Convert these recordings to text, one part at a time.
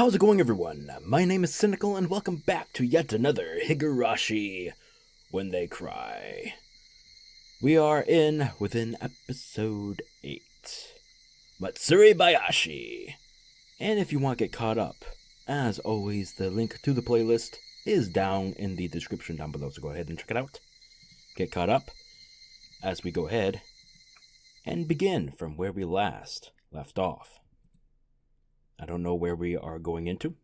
How's it going, everyone? My name is Sinikle, and welcome back to yet another Higurashi When They Cry. We are within episode 8, Matsuribayashi. And if you want to get caught up, as always, the link to the playlist is down in the description down below, so go ahead and check it out. Get caught up as we go ahead and begin from where we last left off. I don't know where we are going into.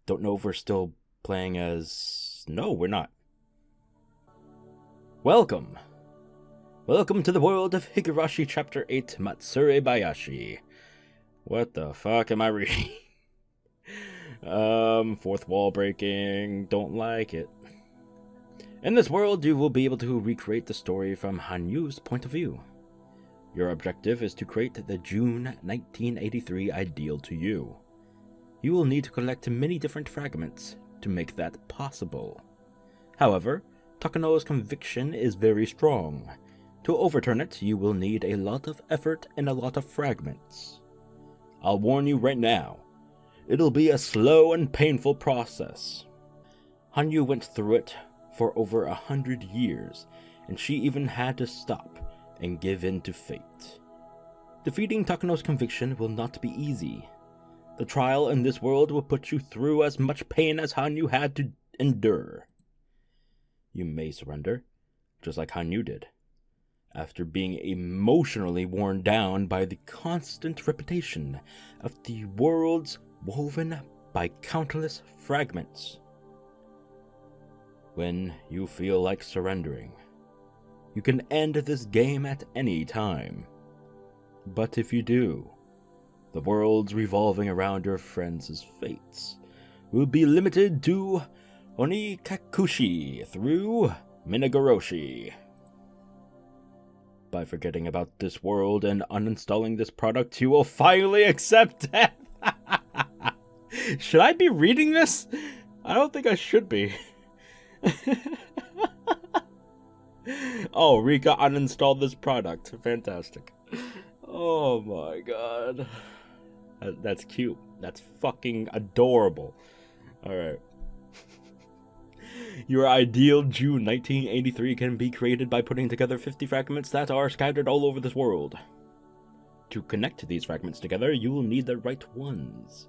Don't know if we're still playing as... No, we're not. Welcome. Welcome to the world of Higurashi Chapter 8, Matsuribayashi. What the fuck am I reading? Fourth wall breaking. Don't like it. In this world, you will be able to recreate the story from Hanyū's point of view. Your objective is to create the June 1983 ideal to you. You will need to collect many different fragments to make that possible. However, Takano's conviction is very strong. To overturn it, you will need a lot of effort and a lot of fragments. I'll warn you right now, it'll be a slow and painful process. Hanyū went through it for over 100 years, and she even had to stop and give in to fate. Defeating Takano's conviction will not be easy. The trial in this world will put you through as much pain as Hanyū had to endure. You may surrender, just like Hanyū did, after being emotionally worn down by the constant repetition of the worlds woven by countless fragments. When you feel like surrendering, you can end this game at any time. But if you do, the worlds revolving around your friends' fates will be limited to Onikakushi through Minagoroshi. By forgetting about this world and uninstalling this product, you will finally accept death. Should I be reading this? I don't think I should be. Oh, Rika uninstalled this product. Fantastic. Oh my god. That's cute. That's fucking adorable. Alright. Your ideal June 1983 can be created by putting together 50 fragments that are scattered all over this world. To connect these fragments together, you will need the right ones.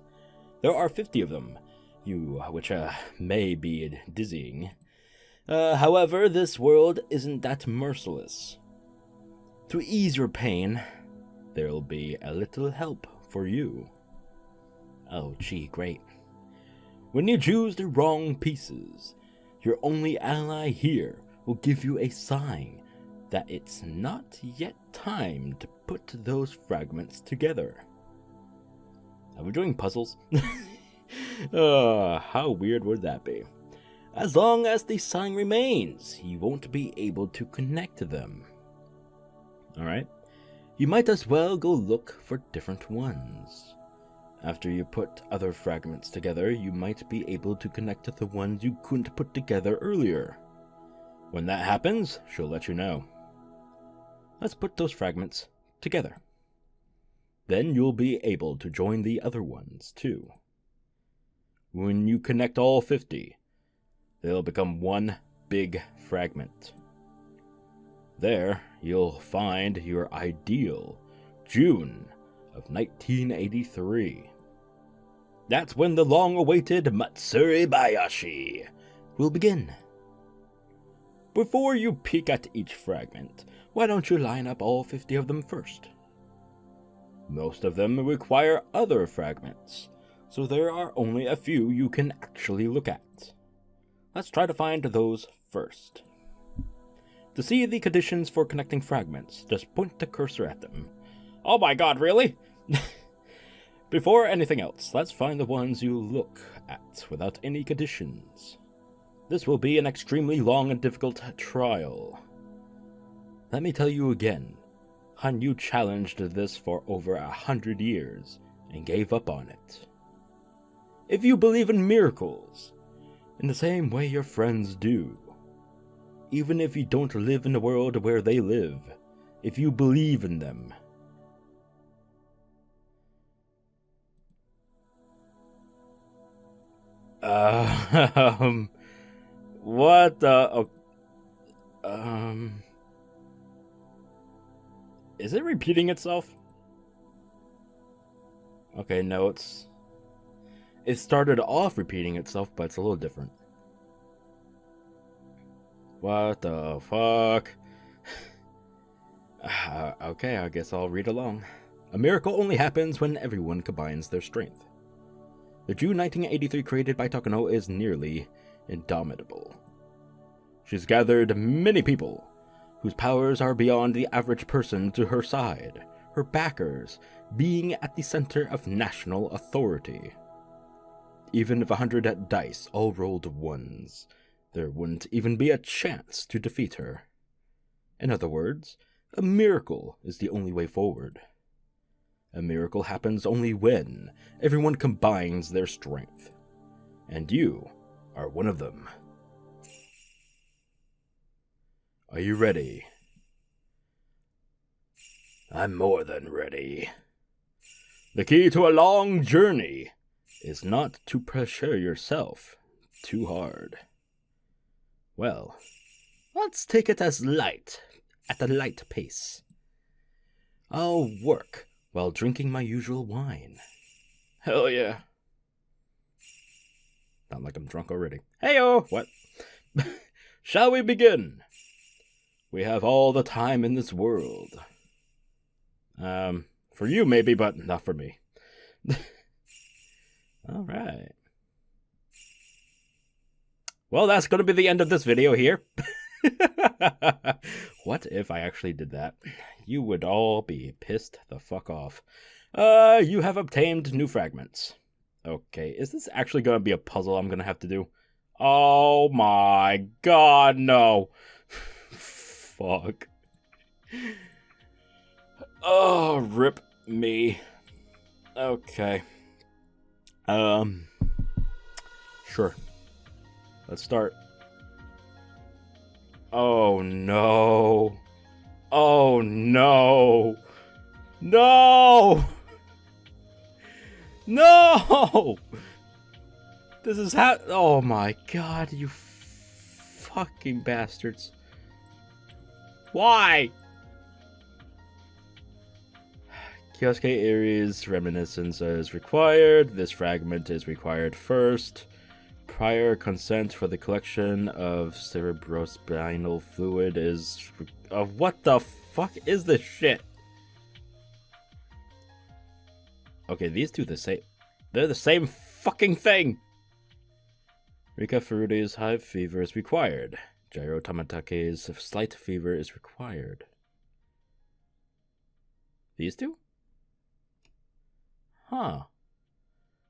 There are 50 of them, which may be dizzying. However, this world isn't that merciless. To ease your pain, there'll be a little help for you. Oh, gee, great. When you choose the wrong pieces, your only ally here will give you a sign that it's not yet time to put those fragments together. Are we doing puzzles? How weird would that be? As long as the sign remains, you won't be able to connect them. Alright? You might as well go look for different ones. After you put other fragments together, you might be able to connect to the ones you couldn't put together earlier. When that happens, she'll let you know. Let's put those fragments together. Then you'll be able to join the other ones, too. When you connect all 50, they'll become one big fragment. There, you'll find your ideal June of 1983. That's when the long-awaited Matsuribayashi will begin. Before you peek at each fragment, why don't you line up all 50 of them first? Most of them require other fragments, so there are only a few you can actually look at. Let's try to find those first. To see the conditions for connecting fragments, just point the cursor at them. Oh my god, really? Before anything else, let's find the ones you look at without any conditions. This will be an extremely long and difficult trial. Let me tell you again, Hanyū challenged this for over 100 years and gave up on it. If you believe in miracles, in the same way your friends do, even if you don't live in the world where they live, if you believe in them, What the... Is it repeating itself? Okay, no, it started off repeating itself, but it's a little different. What the fuck? Okay, I guess I'll read along. A miracle only happens when everyone combines their strength. The June 1983 created by Takano is nearly indomitable. She's gathered many people whose powers are beyond the average person to her side, her backers being at the center of national authority. Even if 100 dice all rolled ones, there wouldn't even be a chance to defeat her. In other words, a miracle is the only way forward. A miracle happens only when everyone combines their strength. And you are one of them. Are you ready? I'm more than ready. The key to a long journey is not to pressure yourself too hard. Well, let's take it at a light pace. I'll work while drinking my usual wine. Hell yeah. Sound like I'm drunk already. Heyo! What? Shall we begin? We have all the time in this world. For you maybe, but not for me. Alright. Well, that's going to be the end of this video here. What if I actually did that? You would all be pissed the fuck off. You have obtained new fragments. Okay, is this actually going to be a puzzle I'm going to have to do? Oh my god, no. Fuck. Oh, rip me. Okay. Sure. Let's start. Oh no. Oh no. No! No! This is oh my god, you fucking bastards. Why? Kyosuke Aries reminiscence is required. This fragment is required first. Prior consent for the collection of cerebrospinal fluid is... what the fuck is this shit? Okay, these two the same. They're the same fucking thing! Rika Furude's high fever is required. Jairo Tamatake's slight fever is required. These two? Huh.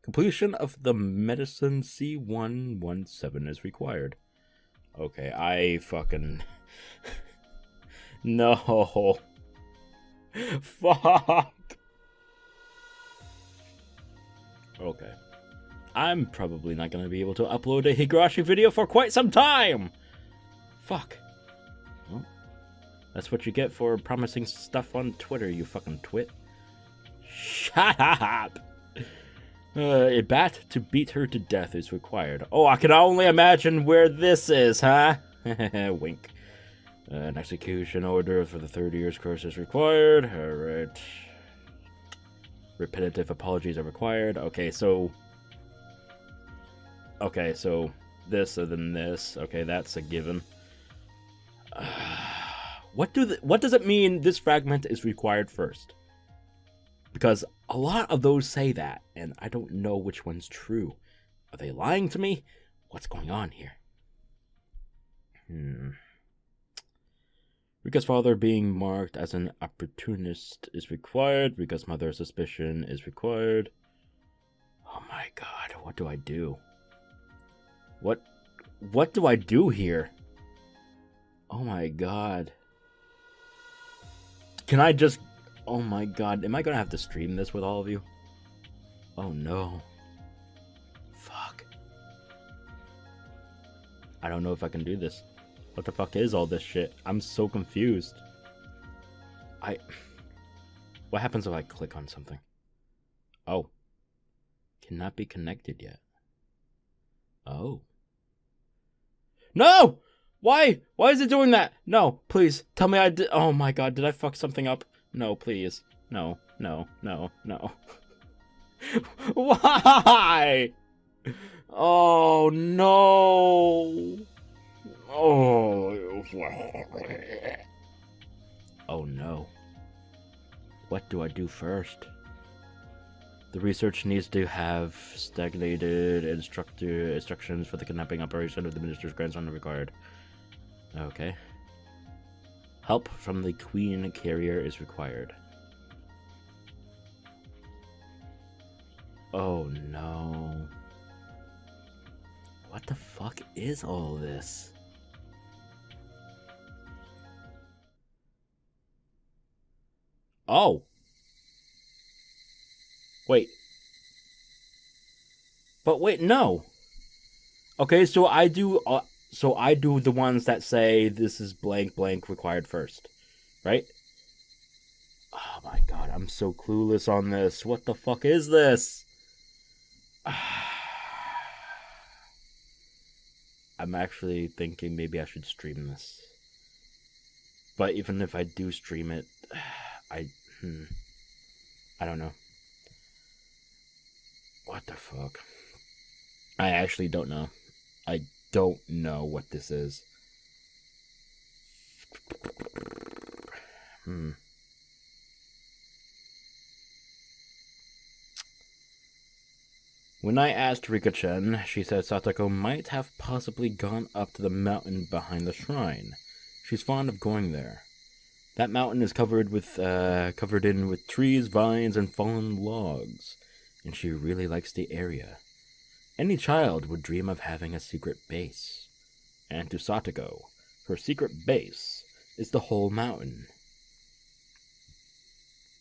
Completion of the medicine C117 is required. Okay, I fucking... No. Fuck. Okay. I'm probably not going to be able to upload a Higurashi video for quite some time. Fuck. Well, that's what you get for promising stuff on Twitter, you fucking twit. Shut up! A bat to beat her to death is required. Oh, I can only imagine where this is, huh? Wink. An execution order for the 30 years course is required. Alright. Repetitive apologies are required. Okay, so this and then this. Okay, that's a given. What does it mean this fragment is required first? Because a lot of those say that, and I don't know which one's true. Are they lying to me? What's going on here? Rika's father being marked as an opportunist is required. Rika's mother's suspicion is required. Oh my god, what do I do? What do I do here? Oh my god. Can I just... Oh my god, am I gonna have to stream this with all of you? Oh no. Fuck. I don't know if I can do this. What the fuck is all this shit? I'm so confused. What happens if I click on something? Oh. Cannot be connected yet. Oh. No! Why? Why is it doing that? No, please, tell me I did. Oh my god, did I fuck something up? No, please. No, no, no, no. Why? Oh, no. Oh. Oh, no. What do I do first? The research needs to have stagnated instructions for the kidnapping operation of the minister's grandson required. Okay. Help from the Queen Carrier is required. Oh no. What the fuck is all this? Oh. Wait. But wait, no. Okay, so I do the ones that say this is blank blank required first, right? Oh my god, I'm so clueless on this. What the fuck is this? I'm actually thinking maybe I should stream this. But even if I do stream it, I don't know. What the fuck? I actually don't know. I don't know what this is. When I asked Rika-chan, she said Satoko might have possibly gone up to the mountain behind the shrine. She's fond of going there. That mountain is covered in with trees, vines, and fallen logs, and she really likes the area. Any child would dream of having a secret base. And to Satoko, her secret base is the whole mountain.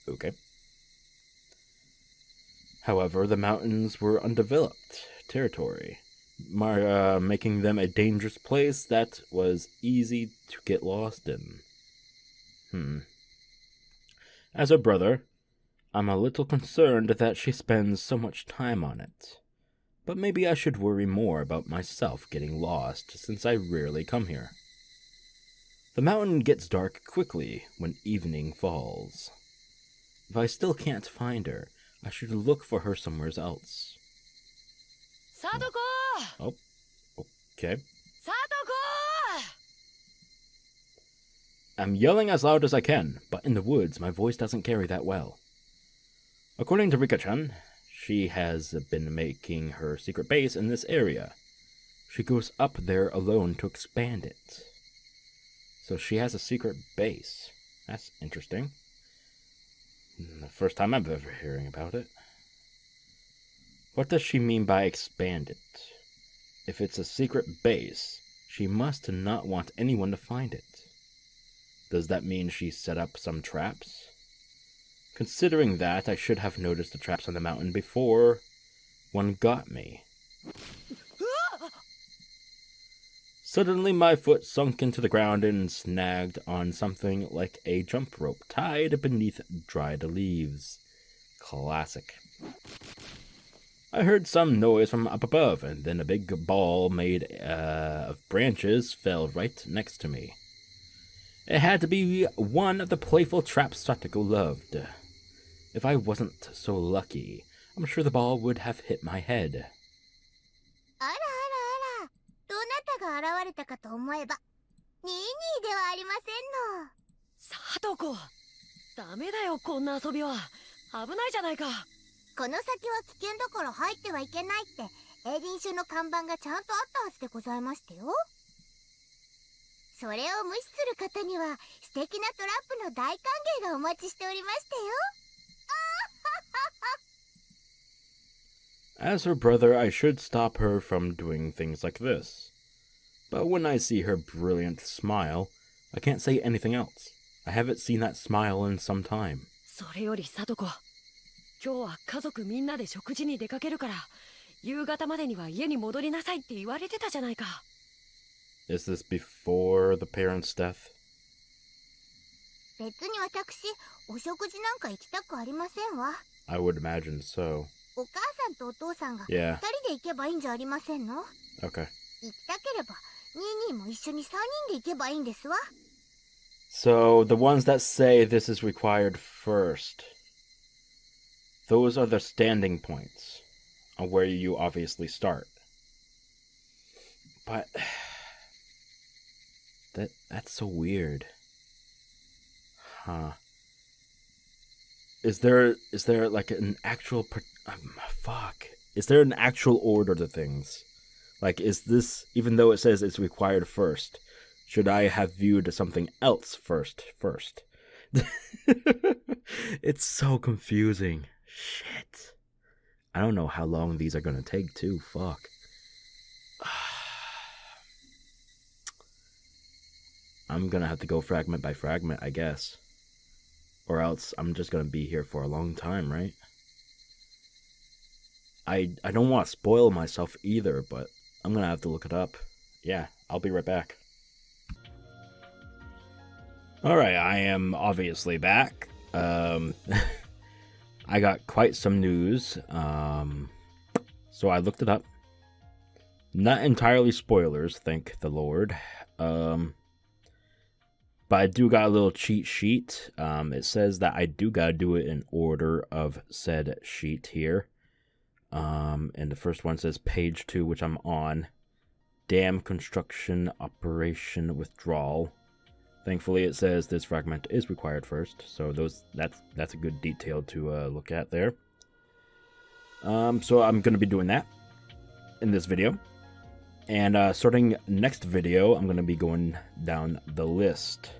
Okay. However, the mountains were undeveloped territory, making them a dangerous place that was easy to get lost in. As her brother, I'm a little concerned that she spends so much time on it. But maybe I should worry more about myself getting lost, since I rarely come here. The mountain gets dark quickly when evening falls. If I still can't find her, I should look for her somewhere else. Satoko! Oh, okay. Satoko! I'm yelling as loud as I can, but in the woods my voice doesn't carry that well. According to Rika-chan, she has been making her secret base in this area. She goes up there alone to expand it. So she has a secret base. That's interesting. The first time I'm ever hearing about it. What does she mean by expand it? If it's a secret base, she must not want anyone to find it. Does that mean she set up some traps? Considering that, I should have noticed the traps on the mountain before one got me. Suddenly my foot sunk into the ground and snagged on something like a jump rope tied beneath dried leaves. Classic. I heard some noise from up above, and then a big ball made of branches fell right next to me. It had to be one of the playful traps Satoko loved. If I wasn't so lucky, I'm sure the ball would have hit my head. あらあらあら、どなたが現れたかと思えば、ニーニーではありませんの。サトコ、ダメだよこんな遊びは。危ないじゃないか。この先は危険だから入ってはいけないって、営林署の看板がちゃんとあったはずでございましたよ。それを無視する方には素敵なトラップの大歓迎がお待ちしておりましたよ。As her brother, I should stop her from doing things like this. But when I see her brilliant smile, I can't say anything else. I haven't seen that smile in some time. それよりサトコ、今日は家族みんなで食事に出かけるから、夕方までには家に戻りなさいって言われてたじゃないか。Is this before the parents' death? 別に私、お食事なんか行きたくありませんわ。I would imagine so. お母さんとお父さんが二 Yeah. 人で行けばいいんじゃありませんの？ Okay. 行きたければニーニーも一緒に3人で行けばいいんですわ。 So, the ones that say this is required first, those are the standing points on where you obviously start. But that's so weird. Huh. Is there like an actual fuck? Is there an actual order to things? Like, is this, even though it says it's required first, should I have viewed something else first? It's so confusing. Shit. I don't know how long these are gonna take too. Fuck. I'm gonna have to go fragment by fragment, I guess. Or else I'm just gonna be here for a long time, right? I don't want to spoil myself either, but I'm gonna have to look it up. Yeah, I'll be right back. Alright, I am obviously back. I got quite some news. So I looked it up. Not entirely spoilers, thank the Lord. But I do got a little cheat sheet. It says that I do gotta do it in order of said sheet here. And the first one says page 2, which I'm on. Dam construction operation withdrawal. Thankfully, it says this fragment is required first, so that's a good detail to look at there. So I'm gonna be doing that in this video. And starting next video, I'm gonna be going down the list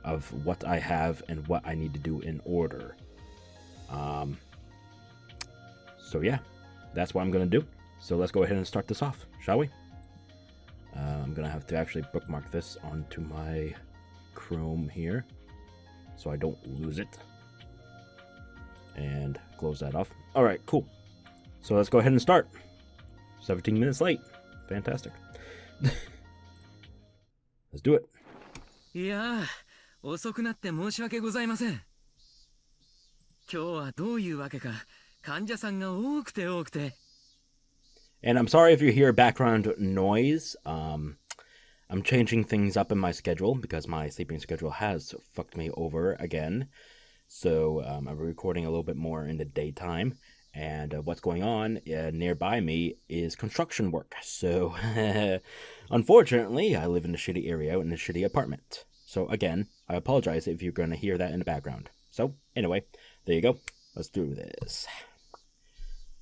of what I have and what I need to do in order. So yeah, that's what I'm gonna do. So let's go ahead and start this off, shall we? I'm gonna have to actually bookmark this onto my Chrome here so I don't lose it. And close that off. Alright, cool. So let's go ahead and start. 17 minutes late. Fantastic. Let's do it. いやー、遅くなって申し訳ございません。今日はどういうわけか、患者さんが多くて多くて。And I'm sorry if you hear background noise. I'm changing things up in my schedule because my sleeping schedule has fucked me over again. So I'm recording a little bit more in the daytime. And what's going on nearby me is construction work. So, unfortunately, I live in a shitty area in a shitty apartment. So, again, I apologize if you're going to hear that in the background. So, anyway, there you go. Let's do this.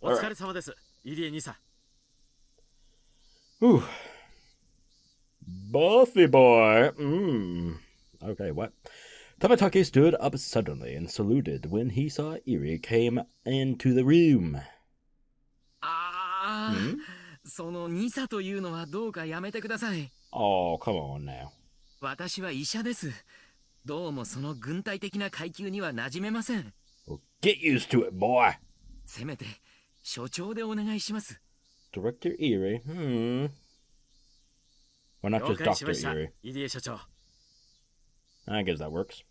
お疲れ様です、入江兄さん。Whew. Buffy boy. Okay, what? Tamatake stood up suddenly and saluted when he saw Eri came into the room. ああ、そのニサというのはどうかやめてください。Oh, come on now. 私は医者です。どうもその軍隊的な階級には馴染めません。Well, get used to it, boy. せめて所長でお願いします。Director Eri. Why not just 了解し Dr. ました、 Eri? 入江所長。I guess that works.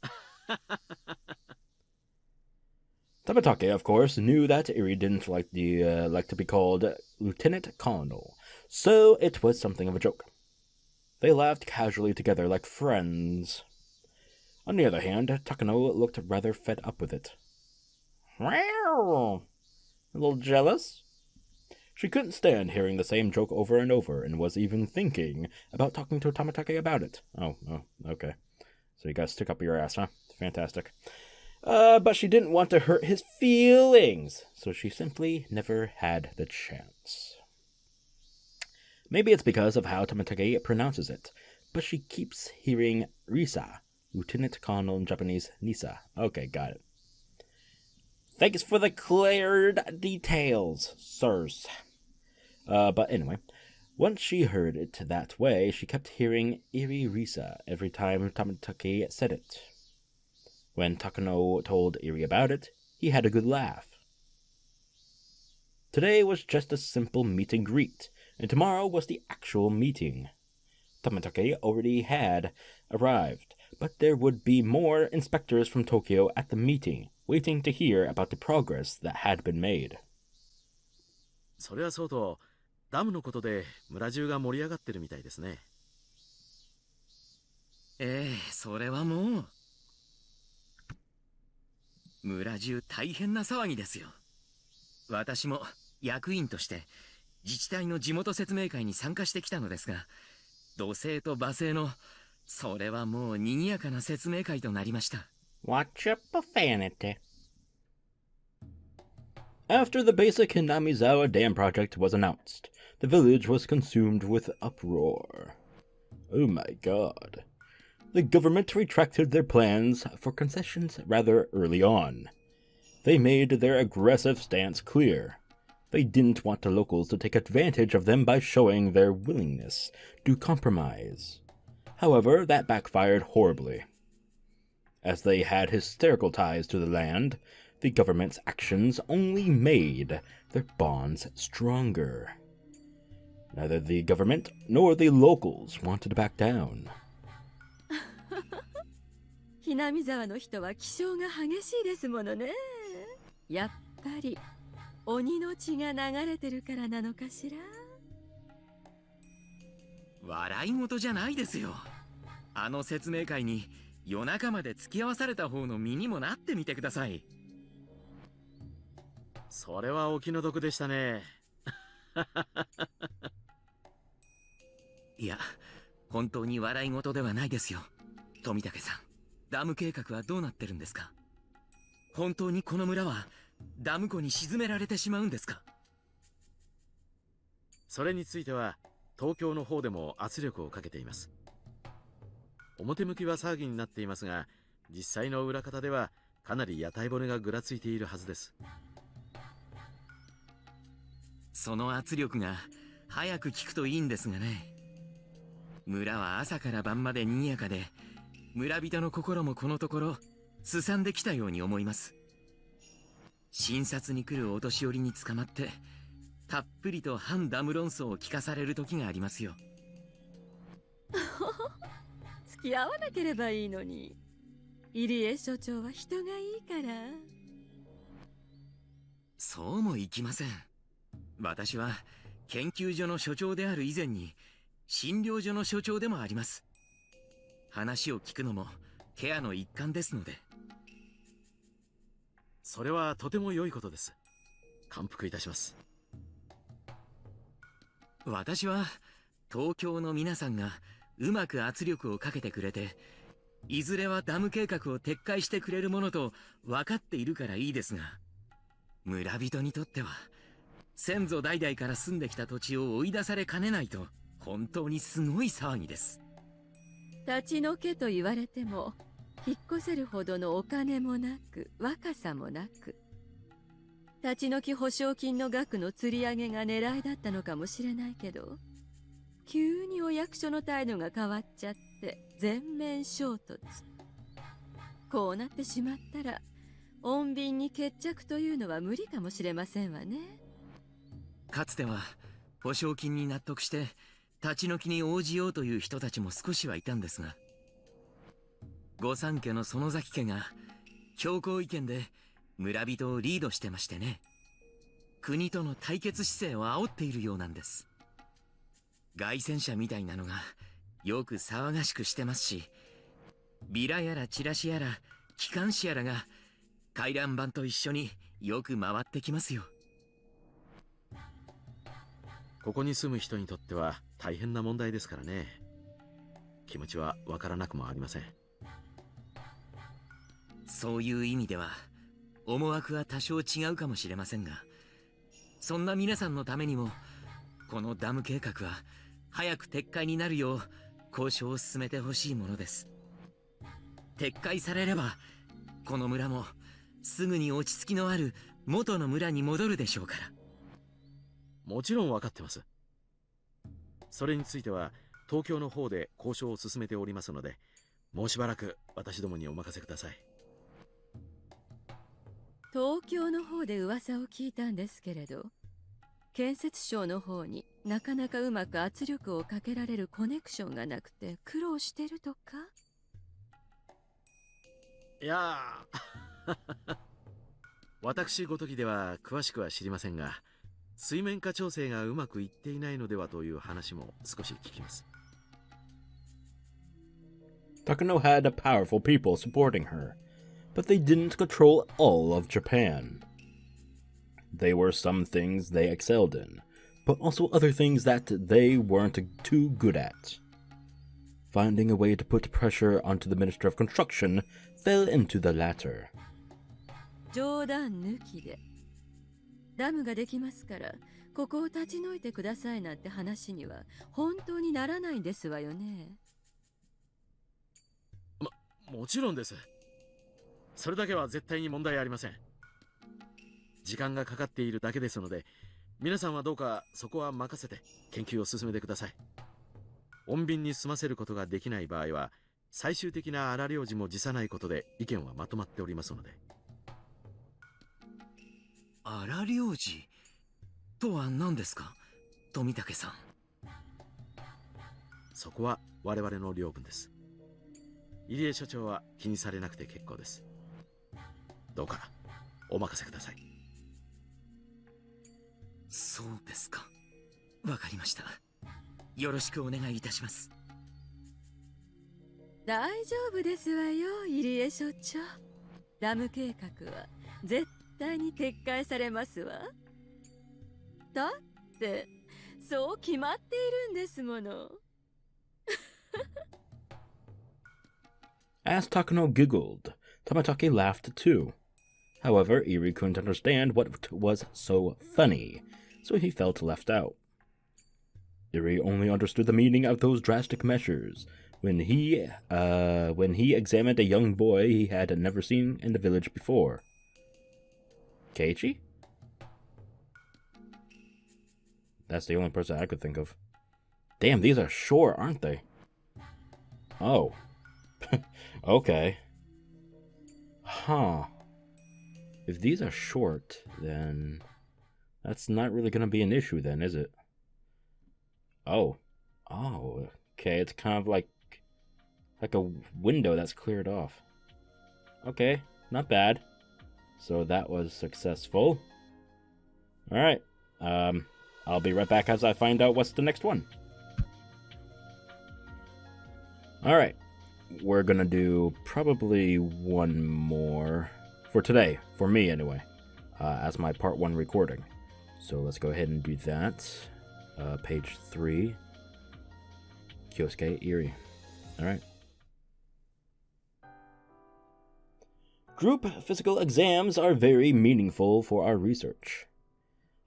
Tamatake, of course, knew that Eri didn't like to be called Lieutenant Colonel, so it was something of a joke. They laughed casually together like friends. On the other hand, Takano looked rather fed up with it. Wow! A little jealous? She couldn't stand hearing the same joke over and over, and was even thinking about talking to Tamatake about it. Oh, okay. So you guys stick up your ass, huh? Fantastic. But she didn't want to hurt his feelings, so she simply never had the chance. Maybe it's because of how Tamatake pronounces it, but she keeps hearing Risa, Lieutenant Colonel in Japanese, Nisa. Okay, got it. Thanks for the cleared details, sirs. But anyway, once she heard it that way, she kept hearing Eri Risa every time Tamatake said it. When Takano told Eri about it, he had a good laugh. Today was just a simple meet and greet, and tomorrow was the actual meeting. Tamatake already had arrived, but there would be more inspectors from Tokyo at the meeting, waiting to hear about the progress that had been made. それはそうと、ダムのことで村中が盛り上がってるみたいですね。ええ、それはもう村中大変な騒ぎですよ。私も役員として自治体の地元説明会に参加してきたのですが、土星と馬星のそれはもう賑やかな説明会となりました。 Watch your profanity. After the basic Hinamizawa dam project was announced, the village was consumed with uproar. Oh my god. The government retracted their plans for concessions rather early on. They made their aggressive stance clear. They didn't want the locals to take advantage of them by showing their willingness to compromise. However, that backfired horribly. As they had hysterical ties to the land, the government's actions only made their bonds stronger. Neither the government nor the locals wanted to back down. Hinamizawa の人は気性が激しいですものね。やっぱり鬼の血が流れてるからなのかしら。笑い事じゃないですよ。あの説明会に夜中まで付き合わされた方の身にもなってみてください。それはお気の毒でしたね。いや、本当に笑い事ではないですよ。富武さん、ダム計画はどうなってるんですか？本当にこの村はダム湖に沈められてしまうんですか？それについては東京の方でも圧力をかけています。表向きは騒ぎになっていますが、実際の裏方ではかなり屋台骨がぐらついているはずです。その圧力が早く効くといいんですがね。村は朝から晩まで賑やかで、村人の心もこのところすさんできたように思います。診察に来るお年寄りに捕まってたっぷりと反ダム論争を聞かされる時がありますよ。付き合わなければいいのに。入江所長は人がいいから。そうもいきません。私は研究所の所長である以前に診療所の所長でもあります。話を聞くのもケアの一環ですので。それはとても良いことです。感服いたします。私は東京の皆さんがうまく圧力をかけてくれて、いずれはダム計画を撤回してくれるものと分かっているからいいですが、村人にとっては先祖代々から住んできた土地を追い出されかねないと本当にすごい騒ぎです。立ち退けと言われても引っ越せるほどのお金もなく若さもなく、立ち退き保証金の額の釣り上げが狙いだったのかもしれないけど、急にお役所の態度が変わっちゃって全面衝突。こうなってしまったら穏便に決着というのは無理かもしれませんわね。かつては保証金に納得して立ち退きに応じようという人たちも少しはいたんですが、御三家の園崎家が強硬意見で村人をリードしてましてね、国との対決姿勢を煽っているようなんです。街宣車みたいなのがよく騒がしくしてますし、ビラやらチラシやら機関紙やらが回覧板と一緒によく回ってきますよ。ここに住む人にとっては大変な問題ですからね。気持ちはわからなくもありません。そういう意味では思惑は多少違うかもしれませんが、そんな皆さんのためにもこのダム計画は早く撤回になるよう交渉を進めてほしいものです。撤回されればこの村もすぐに落ち着きのある元の村に戻るでしょうから。もちろん分かってます。それについては東京の方で交渉を進めておりますので、もうしばらく私どもにお任せください。東京の方で噂を聞いたんですけれど、建設省の方になかなかうまく圧力をかけられるコネクションがなくて苦労してるとか。いや私ごときでは詳しくは知りませんが、水面下調整がうまくいっていないのではという話も少し聞きます。Takano had powerful people supporting her, but they didn't control all of Japan. There were some things they excelled in, but also other things that they weren't too good at. Finding a way to put pressure onto the Minister of Construction fell into the latter. 冗談抜きでダムができますからここを立ち退いてくださいなんて話には本当にならないんですわよね。もちろんです。それだけは絶対に問題ありません。時間がかかっているだけですので、皆さんはどうかそこは任せて研究を進めてください。穏便に済ませることができない場合は、最終的な荒領事も辞さないことで意見はまとまっておりますので。荒領事とは何ですか、富武さん。そこは我々の領分です。入江所長は気にされなくて結構です。どうかお任せください。そうですか。わかりました。よろしくお願いいたします。大丈夫ですわよ、入江所長。ダム計画は絶対に撤回されますわ。だってそう決まっているんですもの。As Takano giggled, Tamatake laughed too. However, Eri couldn't understand what was so funny, so he felt left out. Eri only understood the meaning of those drastic measures when he examined a young boy he had never seen in the village before. Keiichi? That's the only person I could think of. Damn, these are short, aren't they? Oh. Okay. Huh. If these are short, then that's not really gonna be an issue then, is it? Oh. Oh, okay, it's kind of like a window that's cleared off. Okay, not bad. So that was successful. Alright. I'll be right back as I find out what's the next one. Alright. We're gonna do probably one more for today, for me anyway, as my part 1 recording. So let's go ahead and do that. Page 3. Kyosuke Eri. Alright. Group physical exams are very meaningful for our research.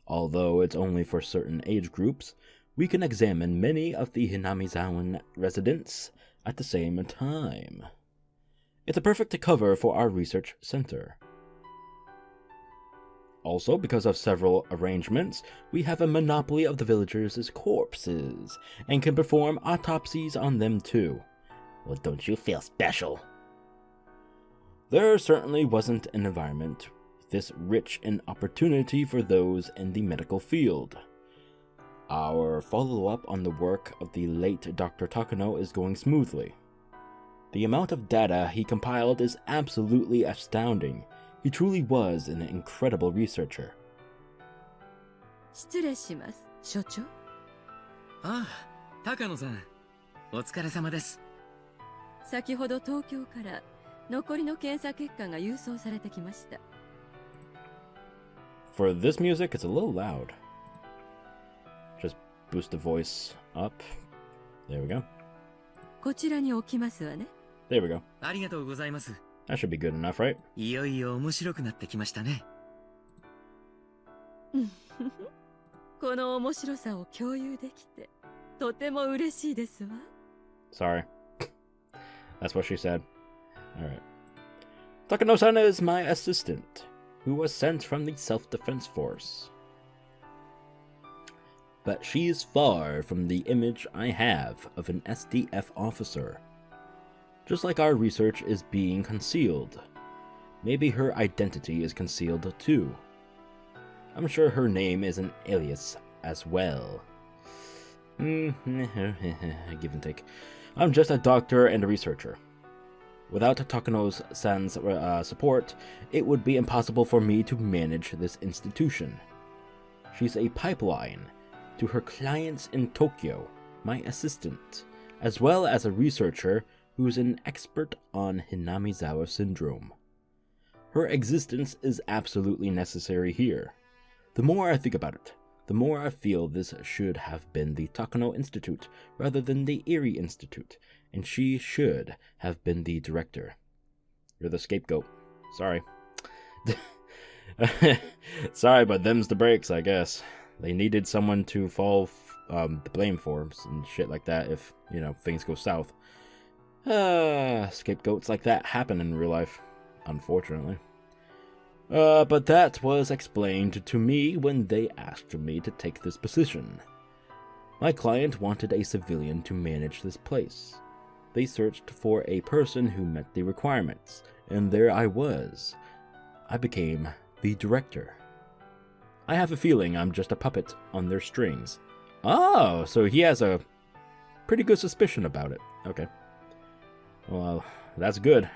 Although it's only for certain age groups, we can examine many of the Hinamizawa residents at the same time. It's a perfect cover for our research center. Also, because of several arrangements, we have a monopoly of the villagers' corpses, and can perform autopsies on them too. Well, don't you feel special? There certainly wasn't an environment this rich in opportunity for those in the medical field. Our follow-up on the work of the late Dr. Takano is going smoothly. The amount of data he compiled is absolutely astounding. He truly was an incredible researcher. 失礼します、所長。ああ、高野さん。お疲れ様です。先ほど東京から残りの検査結果が郵送されてきました。For this music, it's a little loud. Just boost the voice up. There we go. こちらに置きますわね。There we go. ありがとうございます。That should be good enough, right? いよいよ面白くなってきましたね。この面白さを共有できて、とても嬉しいですわ。Sorry. That's what she said. Alright. Takano-san is my assistant, who was sent from the self-defense force. But she is far from the image I have of an SDF officer. Just like our research is being concealed. Maybe her identity is concealed too. I'm sure her name is an alias as well. Give and take. I'm just a doctor and a researcher. Without Takano-san's support, it would be impossible for me to manage this institution. She's a pipeline to her clients in Tokyo, my assistant, as well as a researcher who's an expert on Hinamizawa syndrome. Her existence is absolutely necessary here. The more I think about it, the more I feel this should have been the Takano Institute rather than the Erie Institute, and she should have been the director. You're the scapegoat. Sorry. Sorry, but them's the breaks, I guess. They needed someone to fall the blame for and shit like that if, things go south. Scapegoats like that happen in real life, unfortunately. But that was explained to me when they asked me to take this position. My client wanted a civilian to manage this place. They searched for a person who met the requirements, and there I was. I became the director. I have a feeling I'm just a puppet on their strings. Oh, so he has a pretty good suspicion about it. Okay. Well, that's good.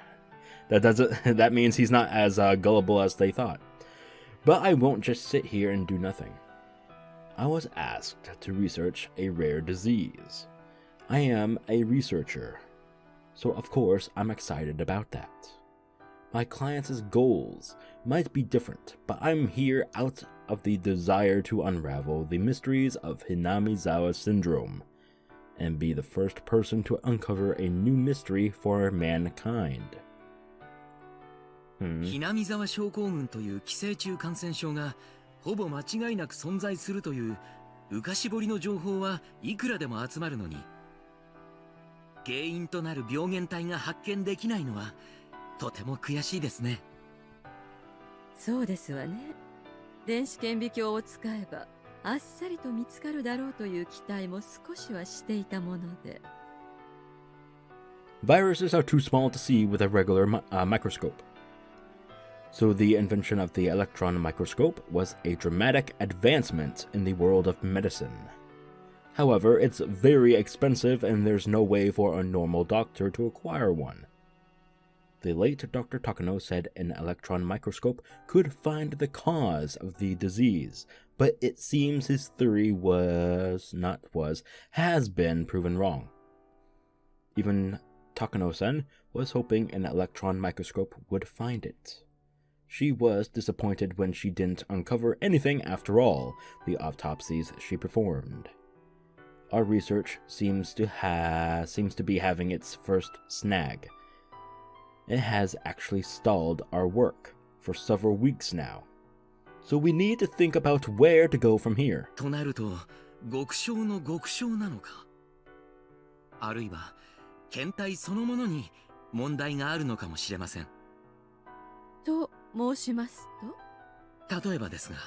That means he's not as gullible as they thought. But I won't just sit here and do nothing. I was asked to research a rare disease. I am a researcher, so of course I'm excited about that. My clients' goals might be different, but I'm here out of the desire to unravel the mysteries of Hinamizawa syndrome and be the first person to uncover a new mystery for mankind. ヒナミザワ症候群という寄生虫感染症がほぼ間違いなく存在するという浮かし彫りの情報はいくらでも集まるのに、原因となる病原体が発見できないのはとても悔しいですね。そうですわね。電子顕微鏡を使えばあっさりと見つかるだろうという期待も少しはしていたもので。Viruses are too small to see with a regular microscope. So the invention of the electron microscope was a dramatic advancement in the world of medicine. However, it's very expensive and there's no way for a normal doctor to acquire one. The late Dr. Takano said an electron microscope could find the cause of the disease, but it seems his theory has been proven wrong. Even Takano-san was hoping an electron microscope would find it. She was disappointed when she didn't uncover anything after all the autopsies she performed. Our research seems to be having its first snag. It has actually stalled our work for several weeks now. So we need to think about where to go from here. となると、極小の極小なのか。あるいは、検体そのものに問題があるのかもしれません。と申しますと？例えばですが、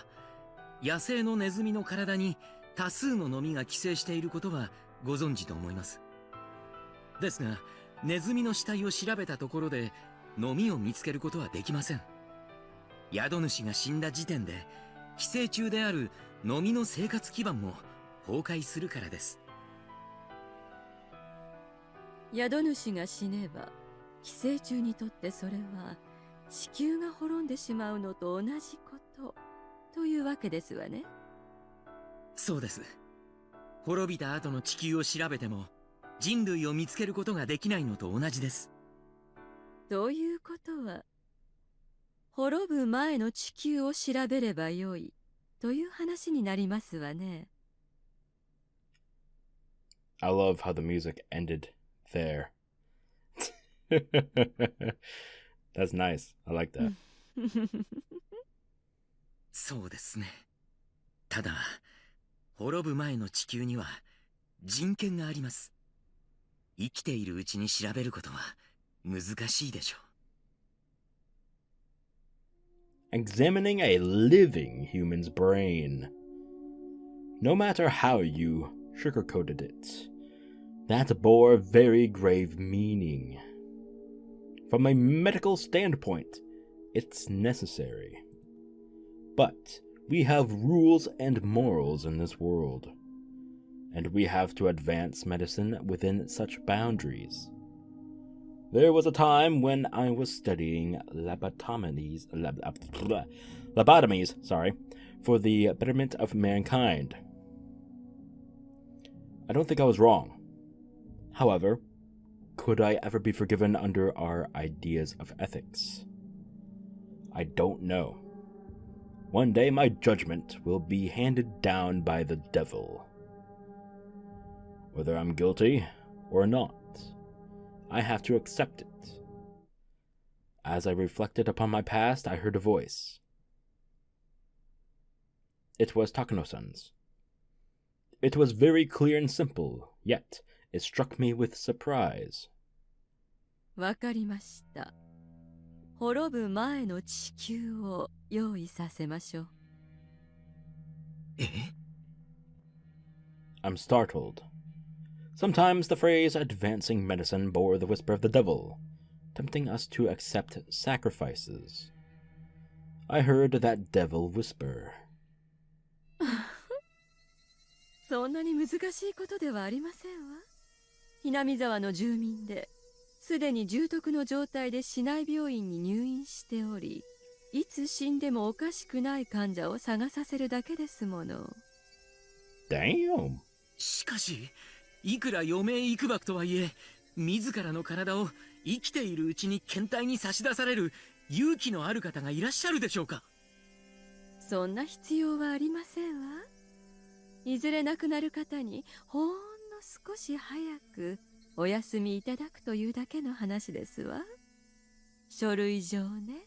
野生のネズミの体に多数のノミが寄生していることはご存知と思います。ですが、ネズミの死体を調べたところでノミを見つけることはできません。宿主が死んだ時点で寄生虫であるノミの生活基盤も崩壊するからです。宿主が死ねば寄生虫にとってそれは地球が滅んでしまうのと同じことというわけですわね。そうです。滅びた後の地球を調べても人類を見つけることができないのと同じです。ということは、滅ぶ前の地球を調べればよいという話になりますわね。I love how the music ended there. That's nice. I like that. そうですね。ただ、滅ぶ前の地球には人権があります。生きているうちに調べることは難しいでしょう。Examining a living human's brain. No matter how you sugarcoated it, that bore very grave meaning. From a medical standpoint, it's necessary. But we have rules and morals in this world, and we have to advance medicine within such boundaries. There was a time when I was studying lobotomies, for the betterment of mankind. I don't think I was wrong. However, could I ever be forgiven under our ideas of ethics? I don't know. One day my judgment will be handed down by the devil. Whether I'm guilty or not, I have to accept it. As I reflected upon my past, I heard a voice. It was Takano-san's. It was very clear and simple, yet it struck me with surprise. わかりました。滅ぶ前の地球を用意させましょう。え？ I'm startled. Sometimes the phrase advancing medicine bore the whisper of the devil, tempting us to accept sacrifices. I heard that devil whisper. そんなに難しいことではありませんわ。Hinamizawaの住民で、すでに重篤の状態で市内病院に入院しており、いつ死んでもおかしくない患者を探させるだけですもの。Damn! しかし、いくら余命いくばくとはいえ、自らの体を生きているうちに検体に差し出される勇気のある方がいらっしゃるでしょうか？そんな必要はありませんわ。いずれ亡くなる方にほんの少し早くお休みいただくというだけの話ですわ。書類上ね。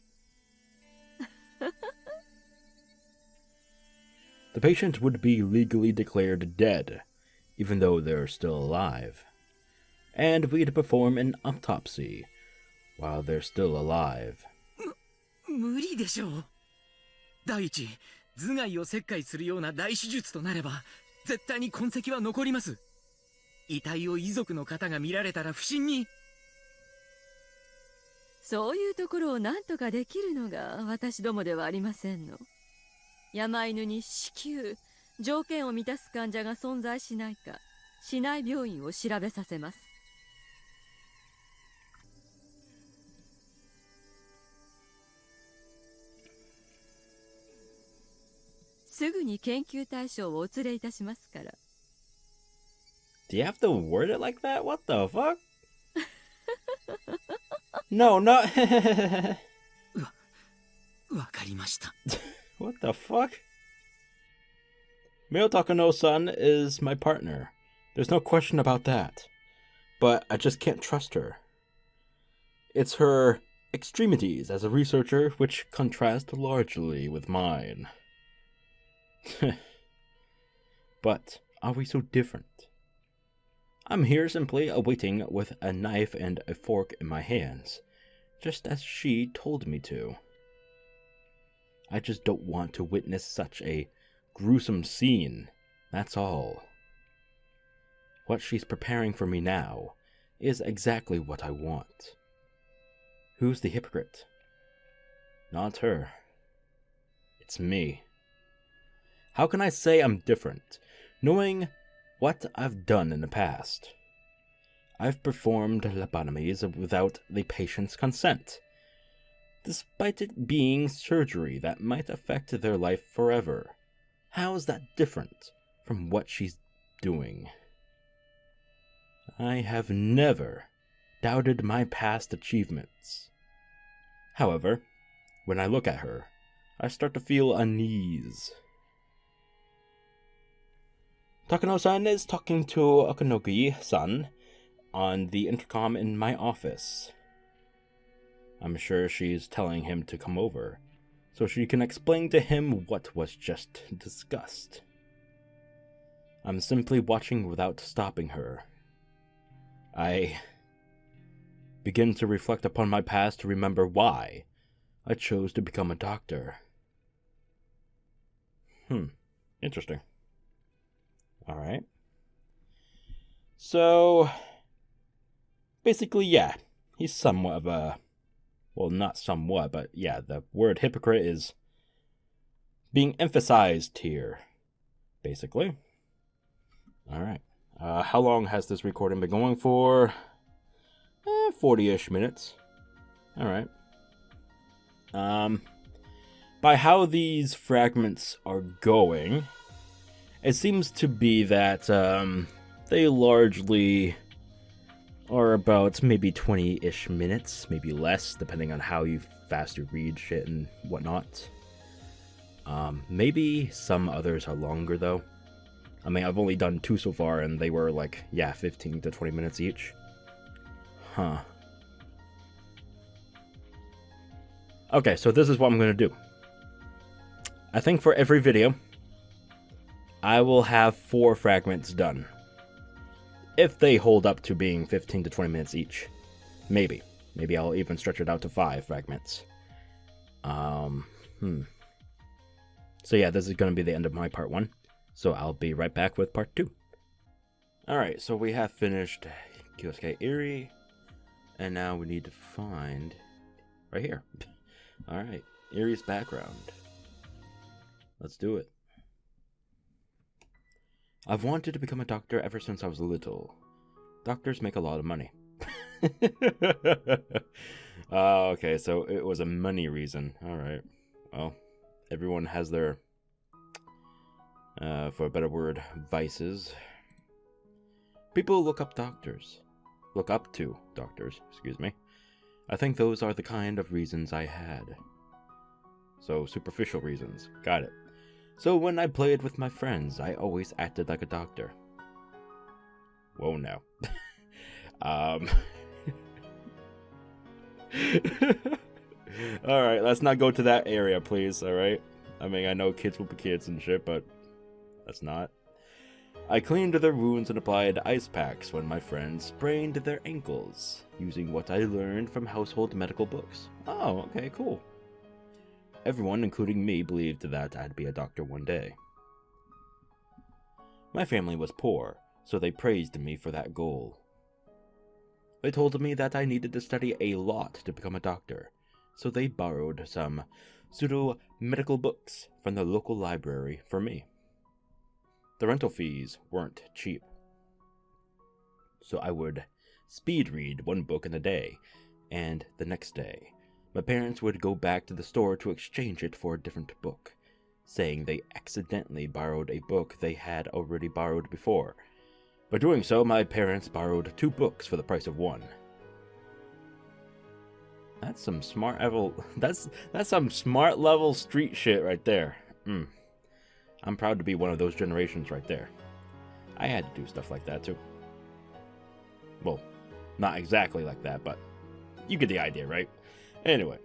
The patient would be legally declared dead, even though they're still alive. And we'd perform an autopsy while they're still alive. 無理でしょう。第一、頭蓋を切開するような大手術となれば、絶対に痕跡は残ります。遺体を遺族の方が見られたら不審に。そういうところを何とかできるのが私どもではありませんの。山犬に至急条件を満たす患者が存在しないか市内病院を調べさせます。すぐに研究対象をお連れいたしますから。Do you have to word it like that? What the fuck? No, not... わかりました。What the fuck? Mio Takano-san is my partner. There's no question about that. But I just can't trust her. It's her extremities as a researcher which contrast largely with mine. But are we so different? I'm here simply awaiting with a knife and a fork in my hands, just as she told me to. I just don't want to witness such a gruesome scene, that's all. What she's preparing for me now is exactly what I want. Who's the hypocrite? Not her. It's me. How can I say I'm different, knowing what I've done in the past? I've performed lobotomies without the patient's consent, despite it being surgery that might affect their life forever. How is that different from what she's doing? I have never doubted my past achievements. However, when I look at her, I start to feel unease. Takano-san is talking to Okunogi-san on the intercom in my office. I'm sure she's telling him to come over, so she can explain to him what was just discussed. I'm simply watching without stopping her. I begin to reflect upon my past to remember why I chose to become a doctor. Interesting. Alright. So, basically, yeah, he's somewhat of a... Well, not somewhat, but yeah, the word hypocrite is being emphasized here, basically. Alright. How long has this recording been going for? 40-ish minutes. Alright. by how these fragments are going, it seems to be that they largely are about maybe 20-ish minutes, maybe less, depending on how fast you read shit and whatnot. Maybe some others are longer, though. I mean, I've only done 2 so far, and they were like, yeah, 15 to 20 minutes each. Huh. Okay, so this is what I'm going to do. I think for every video, I will have 4 fragments done. If they hold up to being 15 to 20 minutes each. Maybe. Maybe I'll even stretch it out to 5 fragments. So yeah, this is going to be the end of my part 1. So I'll be right back with part 2. Alright, so we have finished Kyosuke Eri. And now we need to find... right here. Alright, Eri's background. Let's do it. I've wanted to become a doctor ever since I was little. Doctors make a lot of money. Okay, so it was a money reason. Alright. Well, everyone has their, for a better word, vices. People look up to doctors, excuse me. I think those are the kind of reasons I had. So, superficial reasons. Got it. So when I played with my friends, I always acted like a doctor. Whoa, no. Alright, let's not go to that area, please, alright? I mean, I know kids will be kids and shit, but let's not. I cleaned their wounds and applied ice packs when my friends sprained their ankles, using what I learned from household medical books. Oh, okay, cool. Everyone, including me, believed that I'd be a doctor one day. My family was poor, so they praised me for that goal. They told me that I needed to study a lot to become a doctor, so they borrowed some pseudo-medical books from the local library for me. The rental fees weren't cheap, so I would speed read one book in a day, and the next day, my parents would go back to the store to exchange it for a different book, saying they accidentally borrowed a book they had already borrowed before. By doing so, my parents borrowed 2 books for the price of 1. That's some smart level. That's some smart level street shit right there. I'm proud to be one of those generations right there. I had to do stuff like that too. Well, not exactly like that, but you get the idea, right? Anyway.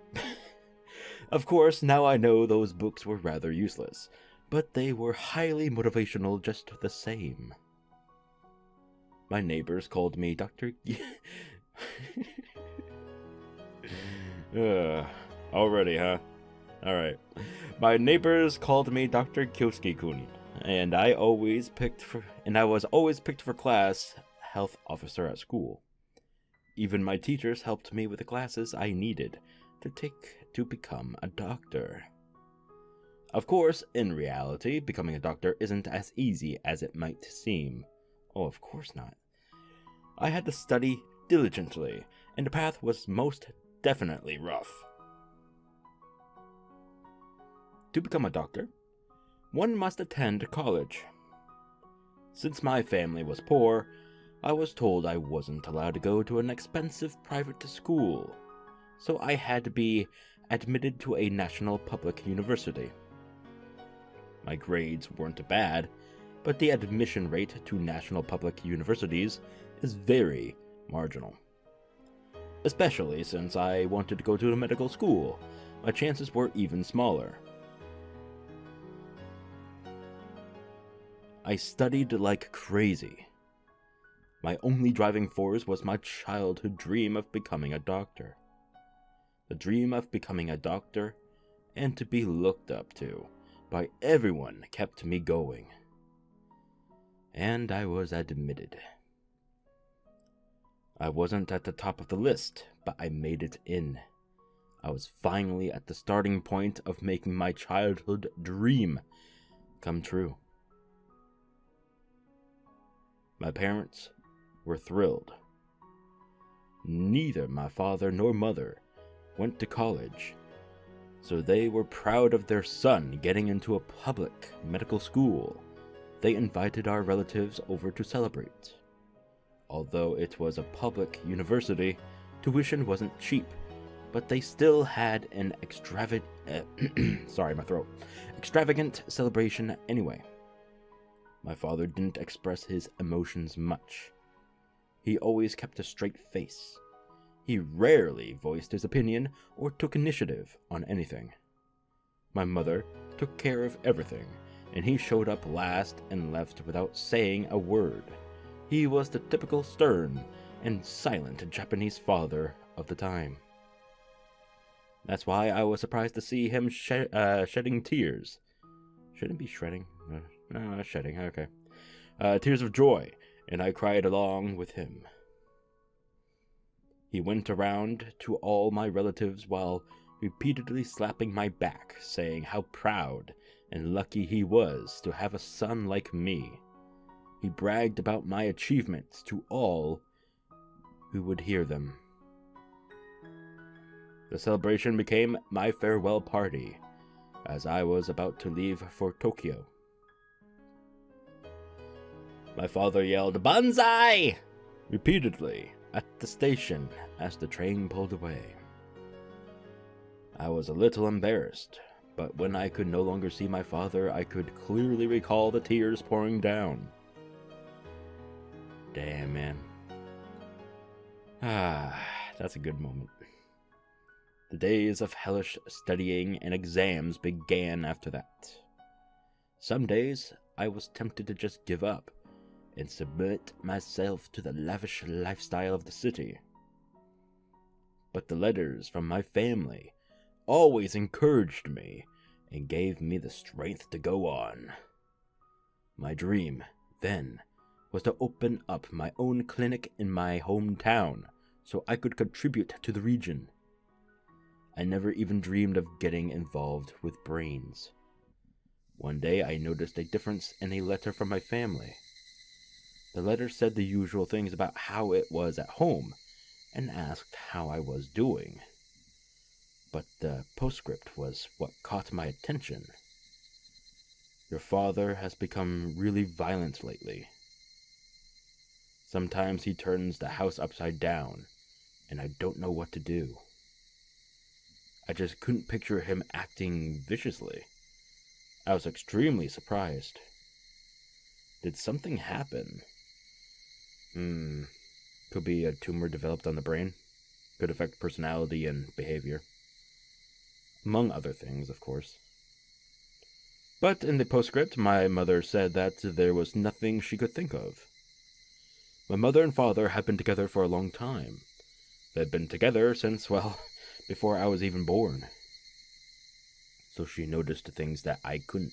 Of course, now I know those books were rather useless, but they were highly motivational just the same. My neighbors called me Dr. Already, huh? Alright. My neighbors called me Dr. Kyosuke-kun, and I was always picked for class health officer at school. Even my teachers helped me with the classes I needed to take to become a doctor. Of course, in reality, becoming a doctor isn't as easy as it might seem. Oh, of course not. I had to study diligently, and the path was most definitely rough. To become a doctor, one must attend college. Since my family was poor, I was told I wasn't allowed to go to an expensive private school, so I had to be admitted to a national public university. My grades weren't bad, but the admission rate to national public universities is very marginal. Especially since I wanted to go to a medical school, my chances were even smaller. I studied like crazy. My only driving force was my childhood dream of becoming a doctor. The dream of becoming a doctor and to be looked up to by everyone kept me going. And I was admitted. I wasn't at the top of the list, but I made it in. I was finally at the starting point of making my childhood dream come true. My parents were thrilled. Neither my father nor mother went to college, So they were proud of their son getting into a public medical school. They invited our relatives over to celebrate. Although it was a public university, tuition wasn't cheap, but they still had an extravagant celebration anyway. My father didn't express his emotions much. He always kept a straight face. He rarely voiced his opinion or took initiative on anything. My mother took care of everything, and he showed up last and left without saying a word. He was the typical stern and silent Japanese father of the time. That's why I was surprised to see him shedding tears. Shouldn't be shredding. Shedding, okay. Tears of joy, and I cried along with him. He went around to all my relatives while repeatedly slapping my back, saying how proud and lucky he was to have a son like me. He bragged about my achievements to all who would hear them. The celebration became my farewell party, as I was about to leave for Tokyo. My father yelled, "Banzai!" repeatedly at the station as the train pulled away. I was a little embarrassed, but when I could no longer see my father, I could clearly recall the tears pouring down. Damn, man. That's a good moment. The days of hellish studying and exams began after that. Some days I was tempted to just give up and submit myself to the lavish lifestyle of the city. But the letters from my family always encouraged me and gave me the strength to go on. My dream, then, was to open up my own clinic in my hometown so I could contribute to the region. I never even dreamed of getting involved with brains. One day I noticed a difference in a letter from my family. The letter said the usual things about how it was at home and asked how I was doing. But the postscript was what caught my attention. Your father has become really violent lately. Sometimes he turns the house upside down, and I don't know what to do. I just couldn't picture him acting viciously. I was extremely surprised. Did something happen? Could be a tumor developed on the brain. Could affect personality and behavior. Among other things, of course. But in the postscript, my mother said that there was nothing she could think of. My mother and father had been together for a long time. They'd been together since, well, before I was even born. So she noticed things that I couldn't.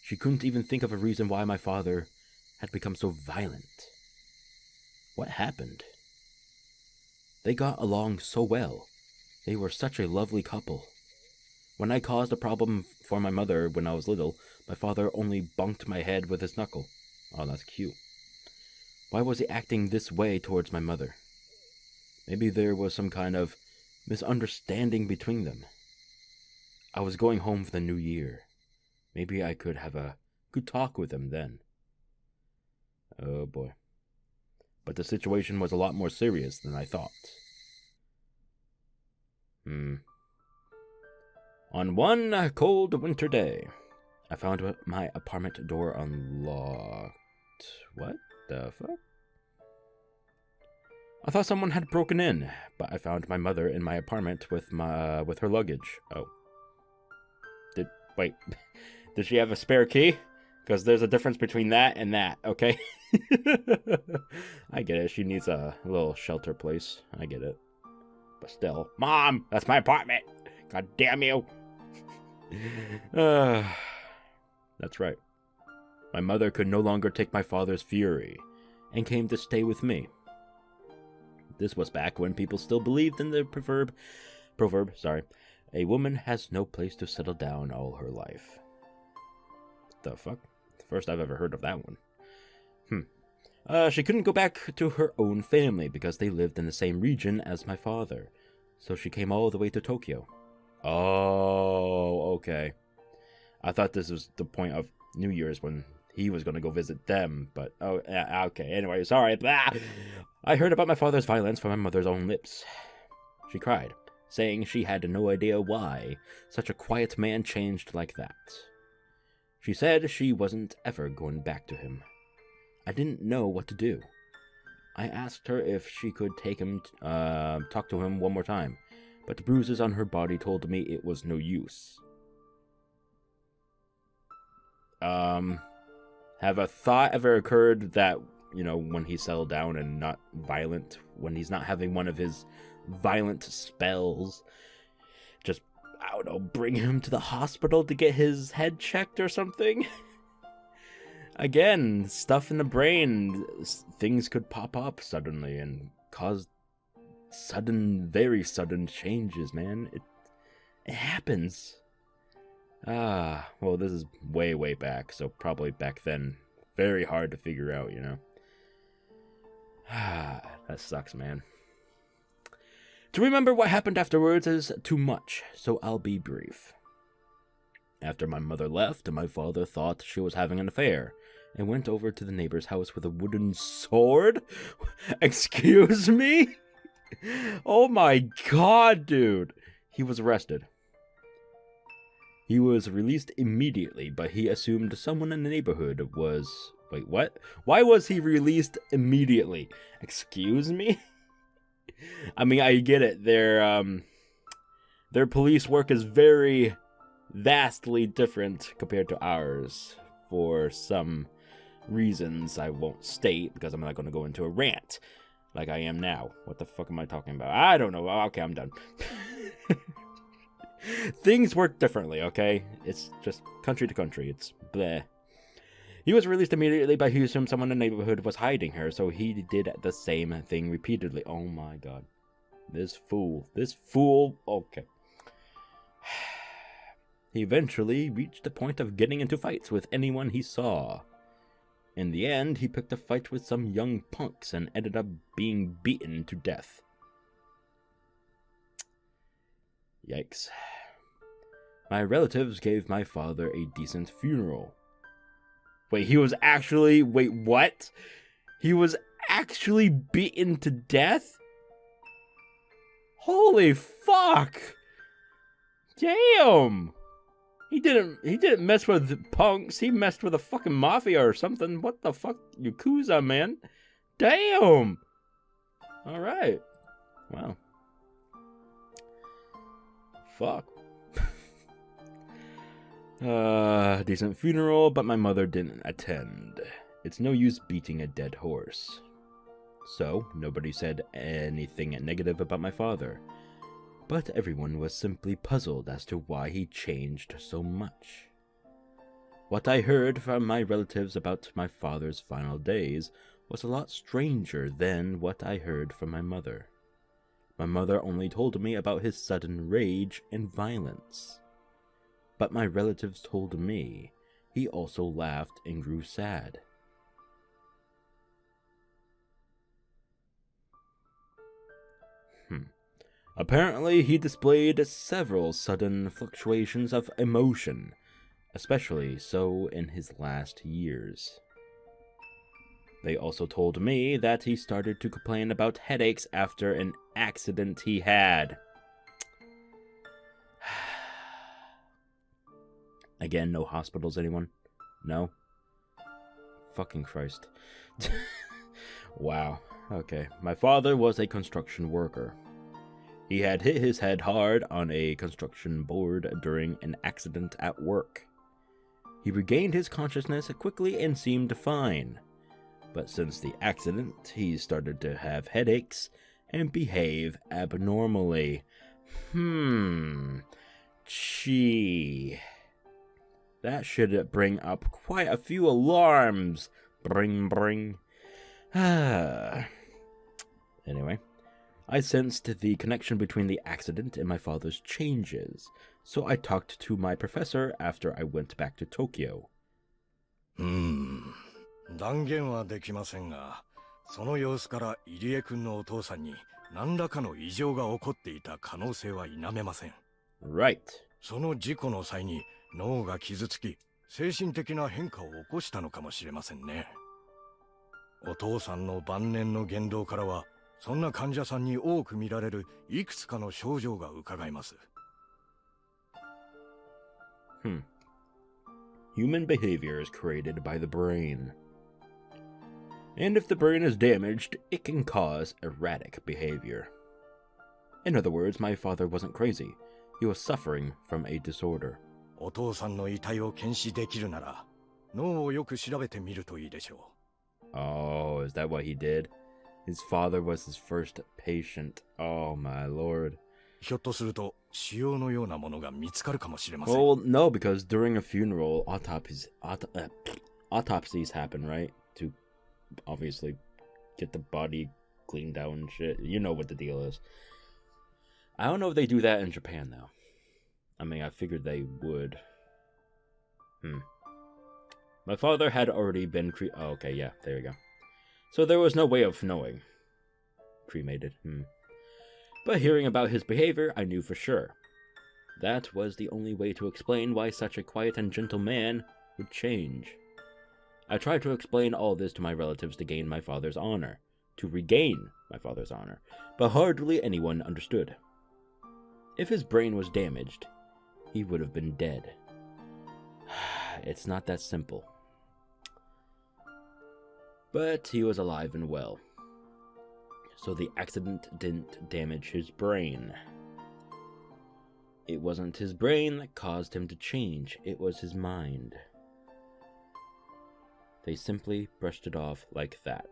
She couldn't even think of a reason why my father had become so violent. What happened? They got along so well. They were such a lovely couple. When I caused a problem for my mother when I was little, my father only bonked my head with his knuckle. Oh, that's cute. Why was he acting this way towards my mother? Maybe there was some kind of misunderstanding between them. I was going home for the new year. Maybe I could have a good talk with him then. Oh boy. But the situation was a lot more serious than I thought. On one cold winter day, I found my apartment door unlocked. What the fuck? I thought someone had broken in, but I found my mother in my apartment with her luggage. Oh. Wait. Does she have a spare key? Because there's a difference between that and that, okay? I get it. She needs a little shelter place. I get it. But still. Mom! That's my apartment! God damn you! That's right. My mother could no longer take my father's fury and came to stay with me. This was back when people still believed in the proverb, a woman has no place to settle down all her life. The fuck? First I've ever heard of that one. She couldn't go back to her own family because they lived in the same region as my father, so she came all the way to Tokyo. Oh, okay. I thought this was the point of New Year's when he was going to go visit them, but oh, yeah, okay. Anyway, sorry. Blah. I heard about my father's violence from my mother's own lips. She cried, saying she had no idea why such a quiet man changed like that. She said she wasn't ever going back to him. I didn't know what to do. I asked her if she could take him, talk to him one more time, but the bruises on her body told me it was no use. Have a thought ever occurred that, you know, when he settled down and not violent, when he's not having one of his violent spells, just, I don't know, bring him to the hospital to get his head checked or something? Again, stuff in the brain, things could pop up suddenly and cause sudden, very sudden changes, man. It happens. Well, this is way, way back, so probably back then. Very hard to figure out, you know. That sucks, man. To remember what happened afterwards is too much, so I'll be brief. After my mother left, my father thought she was having an affair and went over to the neighbor's house with a wooden sword? Excuse me? Oh my god, dude. He was arrested. He was released immediately, but he assumed someone in the neighborhood was... Wait, what? Why was he released immediately? Excuse me? I mean, I get it. Their police work is very vastly different compared to ours for some reasons I won't state because I'm not going to go into a rant like I am now. What the fuck am I talking about? I don't know. Okay, I'm done. Things work differently, okay? It's just country to country. It's bleh. He was released immediately, but he assumed someone in the neighborhood was hiding her, so he did the same thing repeatedly. Oh my god. This fool. Okay. He eventually reached the point of getting into fights with anyone he saw. In the end, he picked a fight with some young punks and ended up being beaten to death. Yikes. My relatives gave my father a decent funeral. Wait, he was actually... Wait, what? He was actually beaten to death? Holy fuck! Damn! He didn't mess with punks. He messed with a fucking mafia or something. What the fuck? Yakuza, man. Damn! Alright. Wow. Fuck. Decent funeral, but my mother didn't attend. It's no use beating a dead horse. So, nobody said anything negative about my father. But everyone was simply puzzled as to why he changed so much. What I heard from my relatives about my father's final days was a lot stranger than what I heard from my mother. My mother only told me about his sudden rage and violence. But my relatives told me he also laughed and grew sad. Apparently, he displayed several sudden fluctuations of emotion, especially so in his last years. They also told me that he started to complain about headaches after an accident he had. Again, no hospitals, anyone? No? Fucking Christ. Wow. Okay. My father was a construction worker. He had hit his head hard on a construction board during an accident at work. He regained his consciousness quickly and seemed fine. But since the accident, he started to have headaches and behave abnormally. Gee. That should bring up quite a few alarms. Bring, bring. Anyway, I sensed the connection between the accident and my father's changes, so I talked to my professor after I went back to Tokyo. 断言はできませんが、その様子から入江君のお父さんに何らかの異常が起こっていた可能性は否めません。Right. その事故の際に脳が傷つき、精神的な変化を起こしたのかもしれませんね。お父さんの晩年の言動からは、そんな患者さんに多く見られるいくつかの症状が伺えます。Human behavior is created by the brain. And if the brain is damaged, it can cause erratic behavior. In other words, my father wasn't crazy. He was suffering from a disorder. お父さんの遺体を検視できるなら、脳をよく調べてみるといいでしょう。Oh, is that what he did? His father was his first patient. Oh, my lord. ひょっとすると、腫瘍のようなものが見つかるかもしれません。Well, no, because during a funeral, autopsies happen, right? To obviously get the body cleaned out and shit. You know what the deal is. I don't know if they do that in Japan, though. I mean, I figured they would. My father had already been oh, okay, yeah, there you go. So there was no way of knowing. Cremated. But hearing about his behavior, I knew for sure. That was the only way to explain why such a quiet and gentle man would change. I tried to explain all this to my relatives to gain my father's honor. To regain my father's honor. But hardly anyone understood. If his brain was damaged, he would have been dead. It's not that simple. But he was alive and well. So the accident didn't damage his brain. It wasn't his brain that caused him to change, it was his mind. They simply brushed it off like that.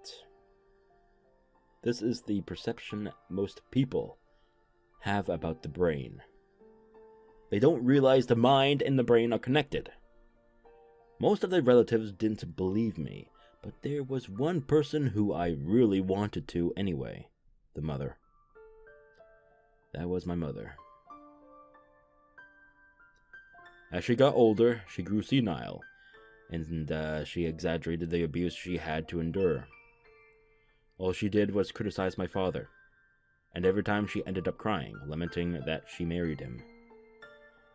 This is the perception most people have about the brain. They don't realize the mind and the brain are connected. Most of the relatives didn't believe me, but there was one person who I really wanted to anyway. The mother. That was my mother. As she got older, she grew senile, and she exaggerated the abuse she had to endure. All she did was criticize my father, and every time she ended up crying, lamenting that she married him.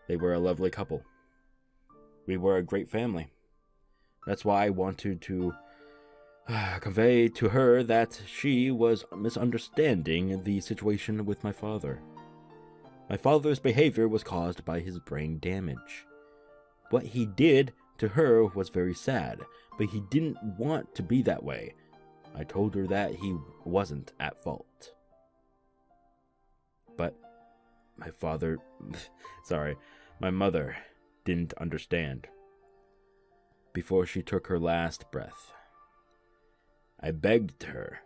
They were a lovely couple. We were a great family. That's why I wanted to convey to her that she was misunderstanding the situation with my father. My father's behavior was caused by his brain damage. What he did to her was very sad, but he didn't want to be that way. I told her that he wasn't at fault. But my mother didn't understand. Before she took her last breath, I begged her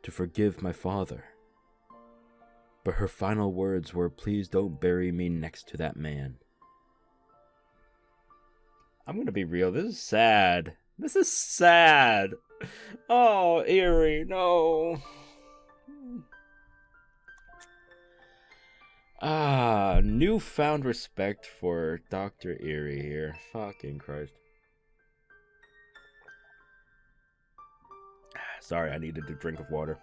to forgive my father. But her final words were, "Please don't bury me next to that man." I'm gonna be real, this is sad. This is sad. Oh, Eerie, no. Newfound respect for Dr. Eerie here. Fucking Christ. Sorry, I needed a drink of water.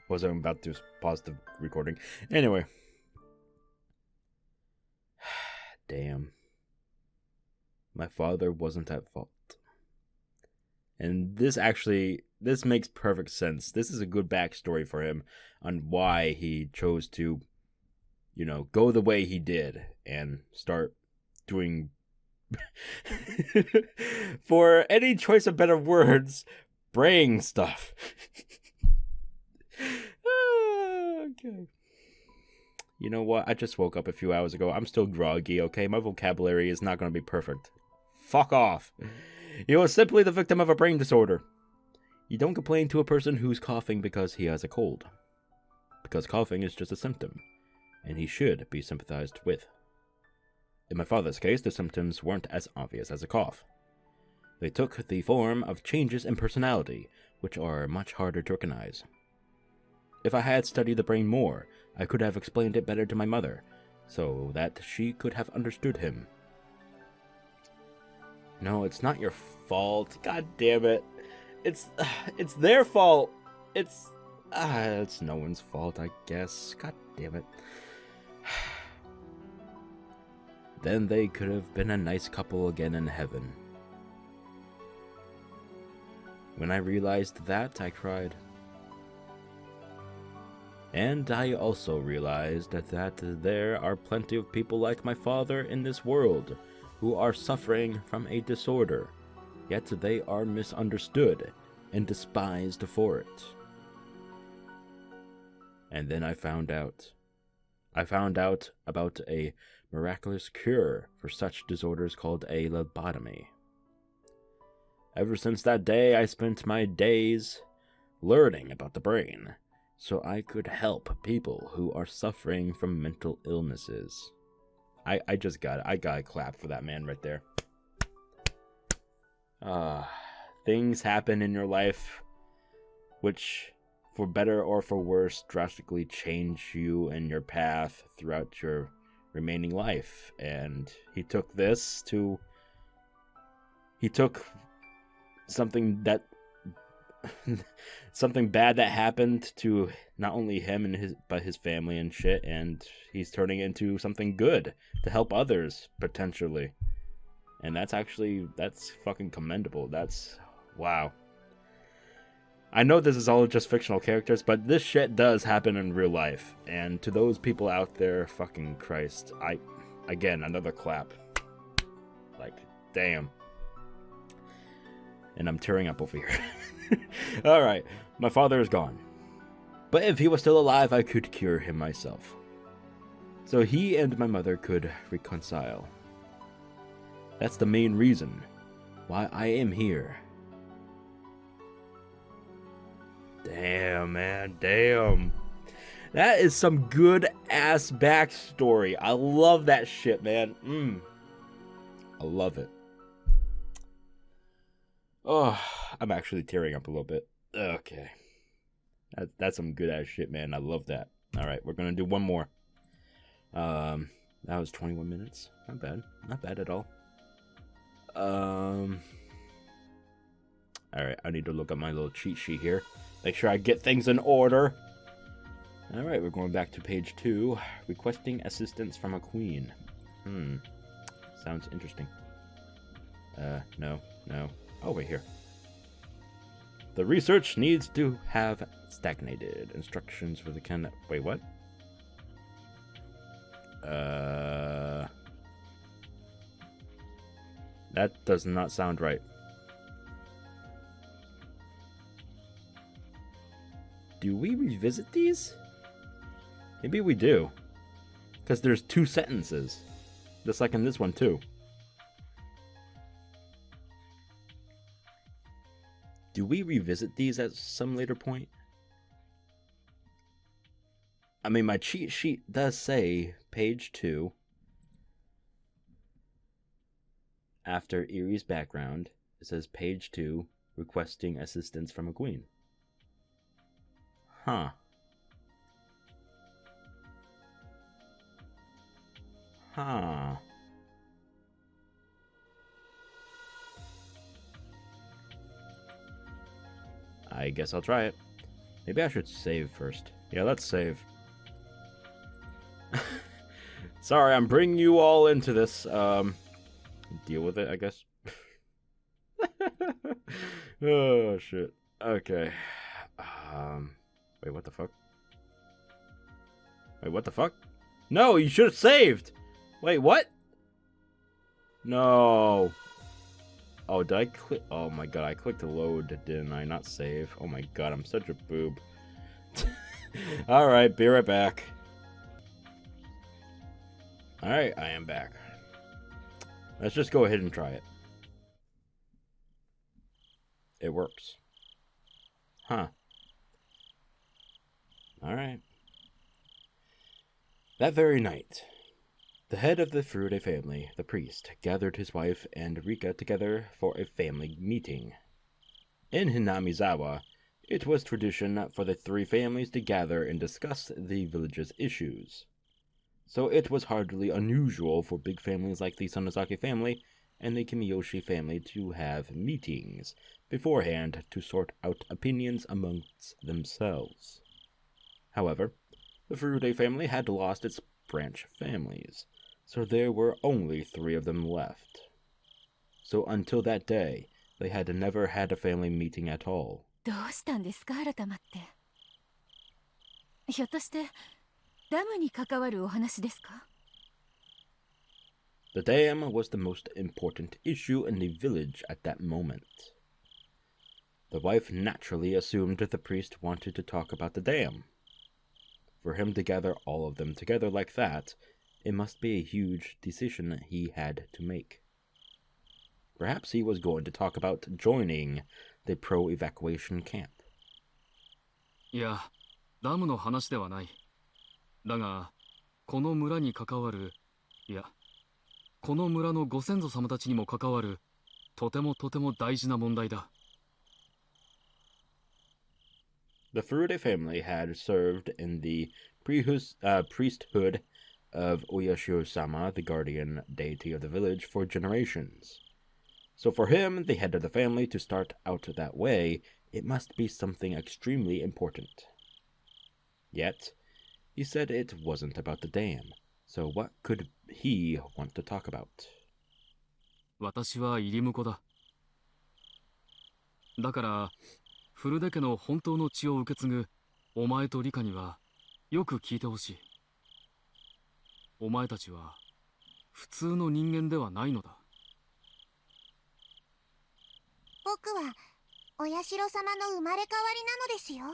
Wasn't about to pause the recording. Anyway. Damn. My father wasn't at fault. And this makes perfect sense. This is a good backstory for him on why he chose to, go the way he did and start doing, for any choice of better words, brain stuff. Okay. You know what? I just woke up a few hours ago. I'm still groggy, okay? My vocabulary is not going to be perfect. Fuck off. He was simply the victim of a brain disorder. You don't complain to a person who's coughing because he has a cold. Because coughing is just a symptom, and he should be sympathized with. In my father's case, the symptoms weren't as obvious as a cough. They took the form of changes in personality, which are much harder to recognize. If I had studied the brain more, I could have explained it better to my mother, so that she could have understood him. No, it's not your fault. God damn it. It's their fault. It's no one's fault, I guess. God damn it. Then they could have been a nice couple again in heaven. When I realized that, I cried. And I also realized that there are plenty of people like my father in this world who are suffering from a disorder, yet they are misunderstood and despised for it. And then I found out. I found out about a miraculous cure for such disorders called a lobotomy. Ever since that day, I spent my days learning about the brain, so I could help people who are suffering from mental illnesses. I just got it. I got a clap for that man right there. Things happen in your life which, for better or for worse, drastically change you and your path throughout your remaining life. And he took something that something bad that happened to not only him but his family and shit, and he's turning it into something good to help others potentially. And that's fucking commendable. That's wow. I know this is all just fictional characters, but this shit does happen in real life. And to those people out there, fucking Christ, again, another clap. Like, damn. And I'm tearing up over here. Alright, my father is gone. But if he was still alive, I could cure him myself. So he and my mother could reconcile. That's the main reason why I am here. Damn, man, damn. That is some good ass backstory. I love that shit, man. I love it. Oh, I'm actually tearing up a little bit. Okay. That's some good ass shit, man. I love that. Alright, we're gonna do one more. That was 21 minutes. Not bad. Not bad at all. Alright, I need to look at my little cheat sheet here. Make sure I get things in order. Alright, we're going back to page 2. Requesting assistance from a queen. Sounds interesting. No. Oh, wait, here. The research needs to have stagnated. Instructions for the Wait, what? That does not sound right. Do we revisit these? Maybe we do. Because there's 2 sentences. Just like in this one, too. Do we revisit these at some later point? I mean, my cheat sheet does say page 2. After Erie's background, it says page 2, requesting assistance from a queen. Huh. I guess I'll try it. Maybe I should save first. Yeah, let's save. Sorry, I'm bringing you all into this. Deal with it, I guess. Oh, shit. Okay. Wait, what the fuck? Wait, what the fuck? No, you should have saved! Wait, what? No. Oh, did I click? Oh my god, I clicked load, didn't I? Not save. Oh my god, I'm such a boob. Alright, be right back. Alright, I am back. Let's just go ahead and try it. It works. Huh. Alright. That very night, the head of the Furude family, the priest, gathered his wife and Rika together for a family meeting. In Hinamizawa, it was tradition for the 3 families to gather and discuss the village's issues. So it was hardly unusual for big families like the Sonozaki family and the Kimiyoshi family to have meetings beforehand to sort out opinions amongst themselves. However, the Furude family had lost its branch families, so there were only 3 of them left. So until that day, they had never had a family meeting at all. どうしたんですか、改まって。ひょっとしてダムに関わるお話ですか？ The dam was the most important issue in the village at that moment. The wife naturally assumed the priest wanted to talk about the dam. For him to gather all of them together like that, it must be a huge decision he had to make. Perhaps he was going to talk about joining the pro-evacuation camp. いや、ダムの話ではない。だが、この村に関わる、いや、この村のご先祖様たちにも関わる、とてもとても大事な問題だ。The Furude family had served in the priesthood of Oyashiro-sama, the guardian deity of the village, for generations. So for him, the head of the family, to start out that way, it must be something extremely important. Yet, he said it wasn't about the dam, so what could he want to talk about? 私は入り婿だ。だから、フルデ家の本当の血を受け継ぐお前とリカにはよく聞いてほしい。お前たちは普通の人間ではないのだ。僕はお社様の生まれ変わりなのですよ。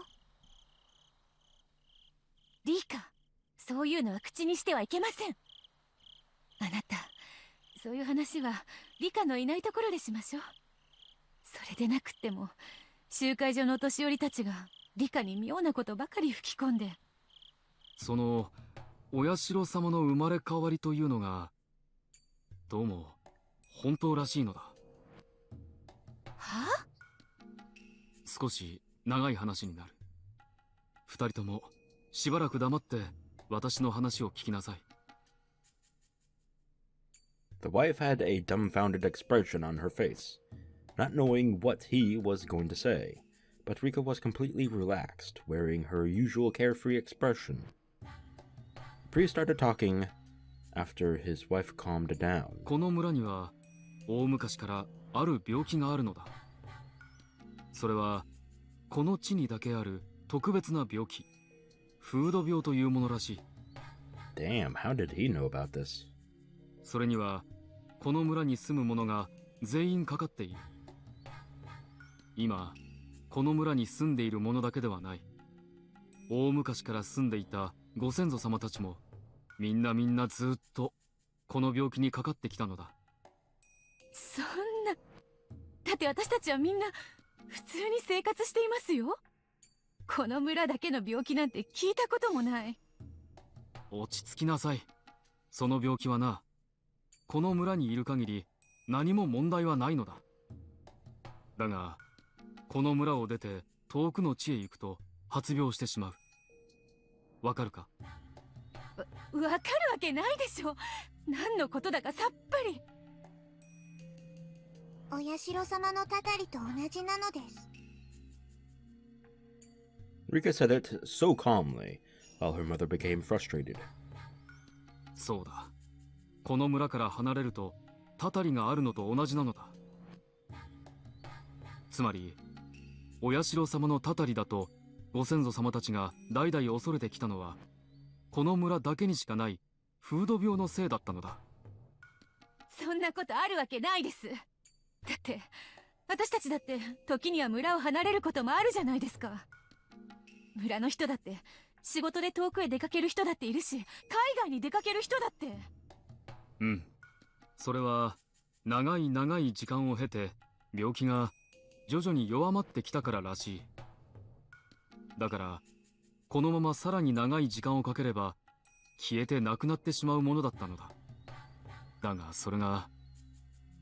リカ、そういうのは口にしてはいけません。あなた、そういう話はリカのいないところでしましょう。それでなくっても集会所のお年寄りたちがリカに妙なことばかり吹き込んで。そのお社様の生まれ変わりというのがどうも本当らしいのだ。は？少し長い話になる。二人ともしばらく黙って私の話を聞きなさい。The wife had a dumbfounded expression on her face, not knowing what he was going to say, but Rika was completely relaxed, wearing her usual carefree expression. The priest started talking after his wife calmed down. この村には大昔からある病気があるのだ。それはこの地にだけある特別な病気、フード病というものらしい。Damn, how did he know about this? それにはこの村に住む者が全員かかっている。今この村に住んでいる者だけではない。大昔から住んでいたご先祖様たちもみんなずっとこの病気にかかってきたのだ。そんな。だって私たちはみんな普通に生活していますよ。この村だけの病気なんて聞いたこともない。落ち着きなさい。その病気はな、この村にいる限り何も問題はないのだ。だがこの村を出て遠くの地へ行くと発病してしまう。わかるか？わかるわけないでしょ。何のことだかさっぱり。お社様のたたりと同じなのです。Rika said it so calmly, while her mother became frustrated. そうだ。この村から離れるとたたりがあるのと同じなのだ。つまりお社様のたたりだとご先祖様たちが代々恐れてきたのはこの村だけにしかないフード病のせいだったのだ。そんなことあるわけないです。だって私たちだって時には村を離れることもあるじゃないですか。村の人だって仕事で遠くへ出かける人だっているし、海外に出かける人だって。うん。それは長い時間を経て病気が徐々に弱まってきたかららしい。だからこのままさらに長い時間をかければ消えてなくなってしまうものだったのだ。だがそれが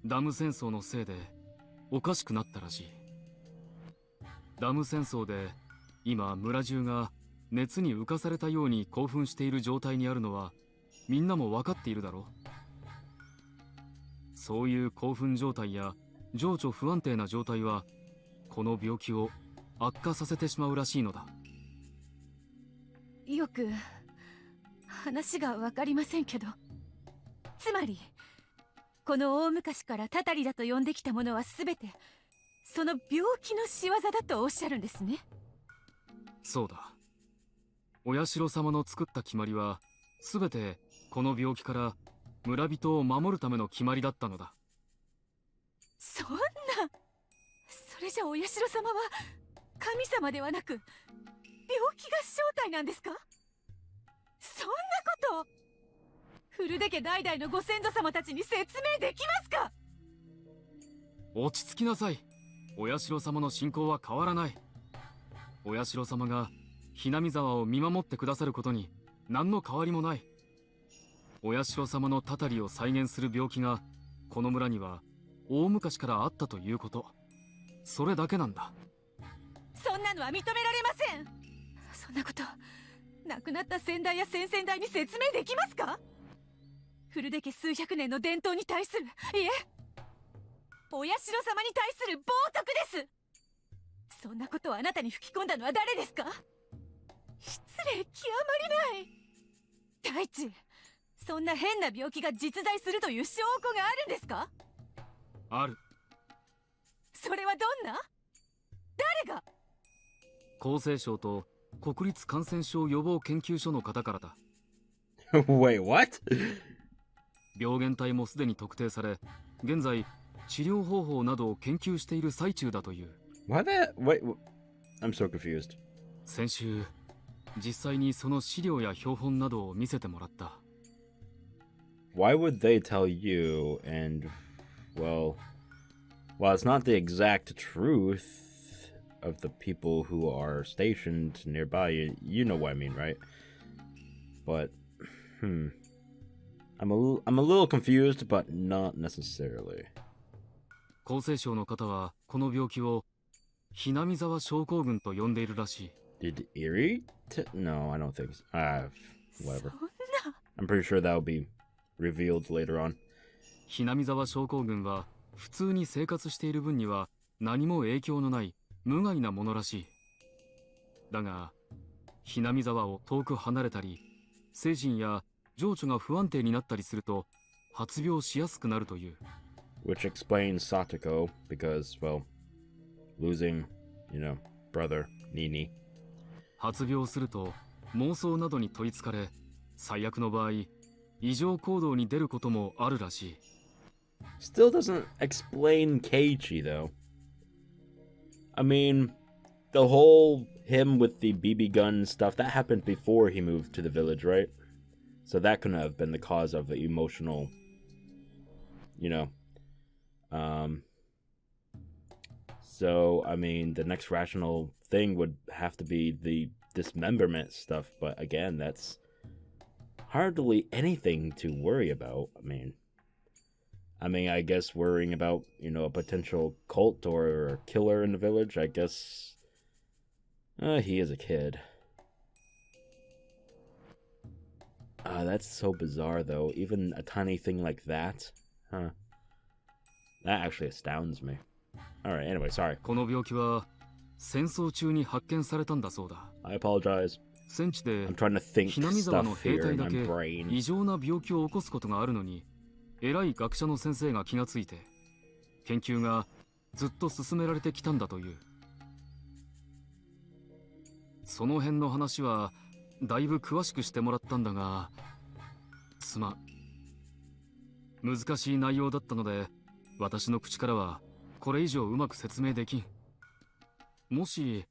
ダム戦争のせいでおかしくなったらしい。ダム戦争で今村中が熱に浮かされたように興奮している状態にあるのはみんなも分かっているだろう。そういう興奮状態や情緒不安定な状態はこの病気を悪化させてしまうらしいのだ。よく話がわかりませんけど。つまりこの大昔からたたりだと呼んできたものはすべてその病気の仕業だとおっしゃるんですね。そうだ。お社様の作った決まりはすべてこの病気から村人を守るための決まりだったのだ。そんな、それじゃお社様は神様ではなく病気が正体なんですか？そんなこと古出家代々のご先祖様たちに説明できますか？落ち着きなさい。お社様の信仰は変わらない。お社様がHinamizawaを見守ってくださることに何の変わりもない。お社様のたたりを再現する病気がこの村には大昔からあったということ、それだけなんだ。そんなのは認められません。そんなこと亡くなった先代や先々代に説明できますか？古出家数百年の伝統に対する、いえお社様に対する冒涜です。そんなことをあなたに吹き込んだのは誰ですか？失礼極まりない。大地、そんな変な病気が実在するという証拠があるんですか？ある。それはどんな？誰が？厚生省と国立感染症予防研究所の方からだ。Wait, what? 病原体もすでに特定され、現在治療方法などを研究している最中だという。Why that? Wait, I'm so confused. 先週実際にその資料や標本などを見せてもらった。Why would they tell you? And well, it's not the exact truth of the people who are stationed nearby. You know what I mean, right? But I'm a little confused, but not necessarily. 厚生省の方はこの病気をHinamizawa症候群と呼んでいるらしい。Did Erie? No, I don't think so. Whatever. そんな。 I'm pretty sure that'll be revealed later on. Hinamizawa症候群は普通に生活している分には何も影響のない無害なものらしい。だがHinamizawaを遠く離れたり、精神や情緒が不安定になったりすると発病しやすくなるという。Which explains Satoko, because, well, losing, brother, Nini. 発病すると妄想などに取りつかれ、最悪の場合異常行動に出ることもあるらしい。Still doesn't explain Keiichi, though. I mean, the whole him with the BB gun stuff, that happened before he moved to the village, right? So that couldn't have been the cause of the emotional, So, I mean, the next rational thing would have to be the dismemberment stuff, but again, that's hardly anything to worry about. I mean, I guess worrying about, a potential cult or a killer in the village, I guess he is a kid. That's so bizarre, though. Even a tiny thing like that, huh? That actually astounds me. Alright, anyway, sorry. この病気は戦争中に発見されたんだそうだ。I apologize. 戦地で I'm trying to think Hinamizawa の stuff 兵 here 隊 in だ my け brain. 異常な病気を起こすことがあるのに、偉い学者の先生が気がついて研究がずっと進められてきたんだという。その辺の話はだいぶ詳しくしてもらったんだが、すまん。難しい内容だったので私の口からはこれ以上うまく説明できん。もし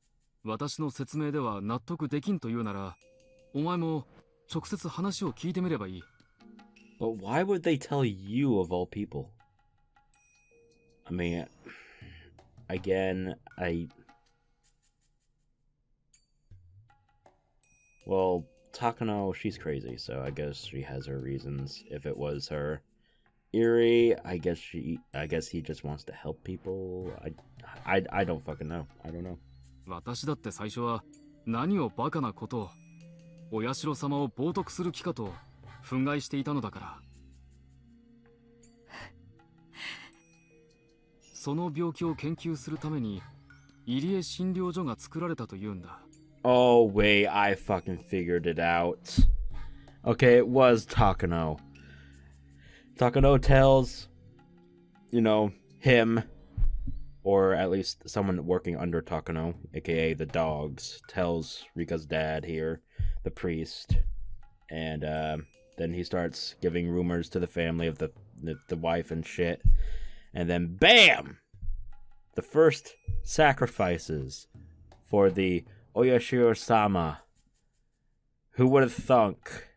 私の説明では納得できんというなら、お前も直接話を聞いてみればいい。But why would they tell you of all people? I mean, again, Well, Takano, she's crazy, so I guess she has her reasons if it was her. Erie, I guess he just wants to help people. I don't fucking know. I don't know. 私だって最初は何をバカなことを、お社様を冒涜する気かと憤慨していたのだから。その病気を研究するために入江診療所が作られたというんだ。Oh wait, I fucking figured it out. Okay, it was Takano. Takano tells, him, or at least someone working under Takano, aka the dogs, tells Rika's dad here, the priest, and then he starts giving rumors to the family of the wife and shit, and then BAM! The first sacrifices for the Oyashiro-sama. Who would have thunk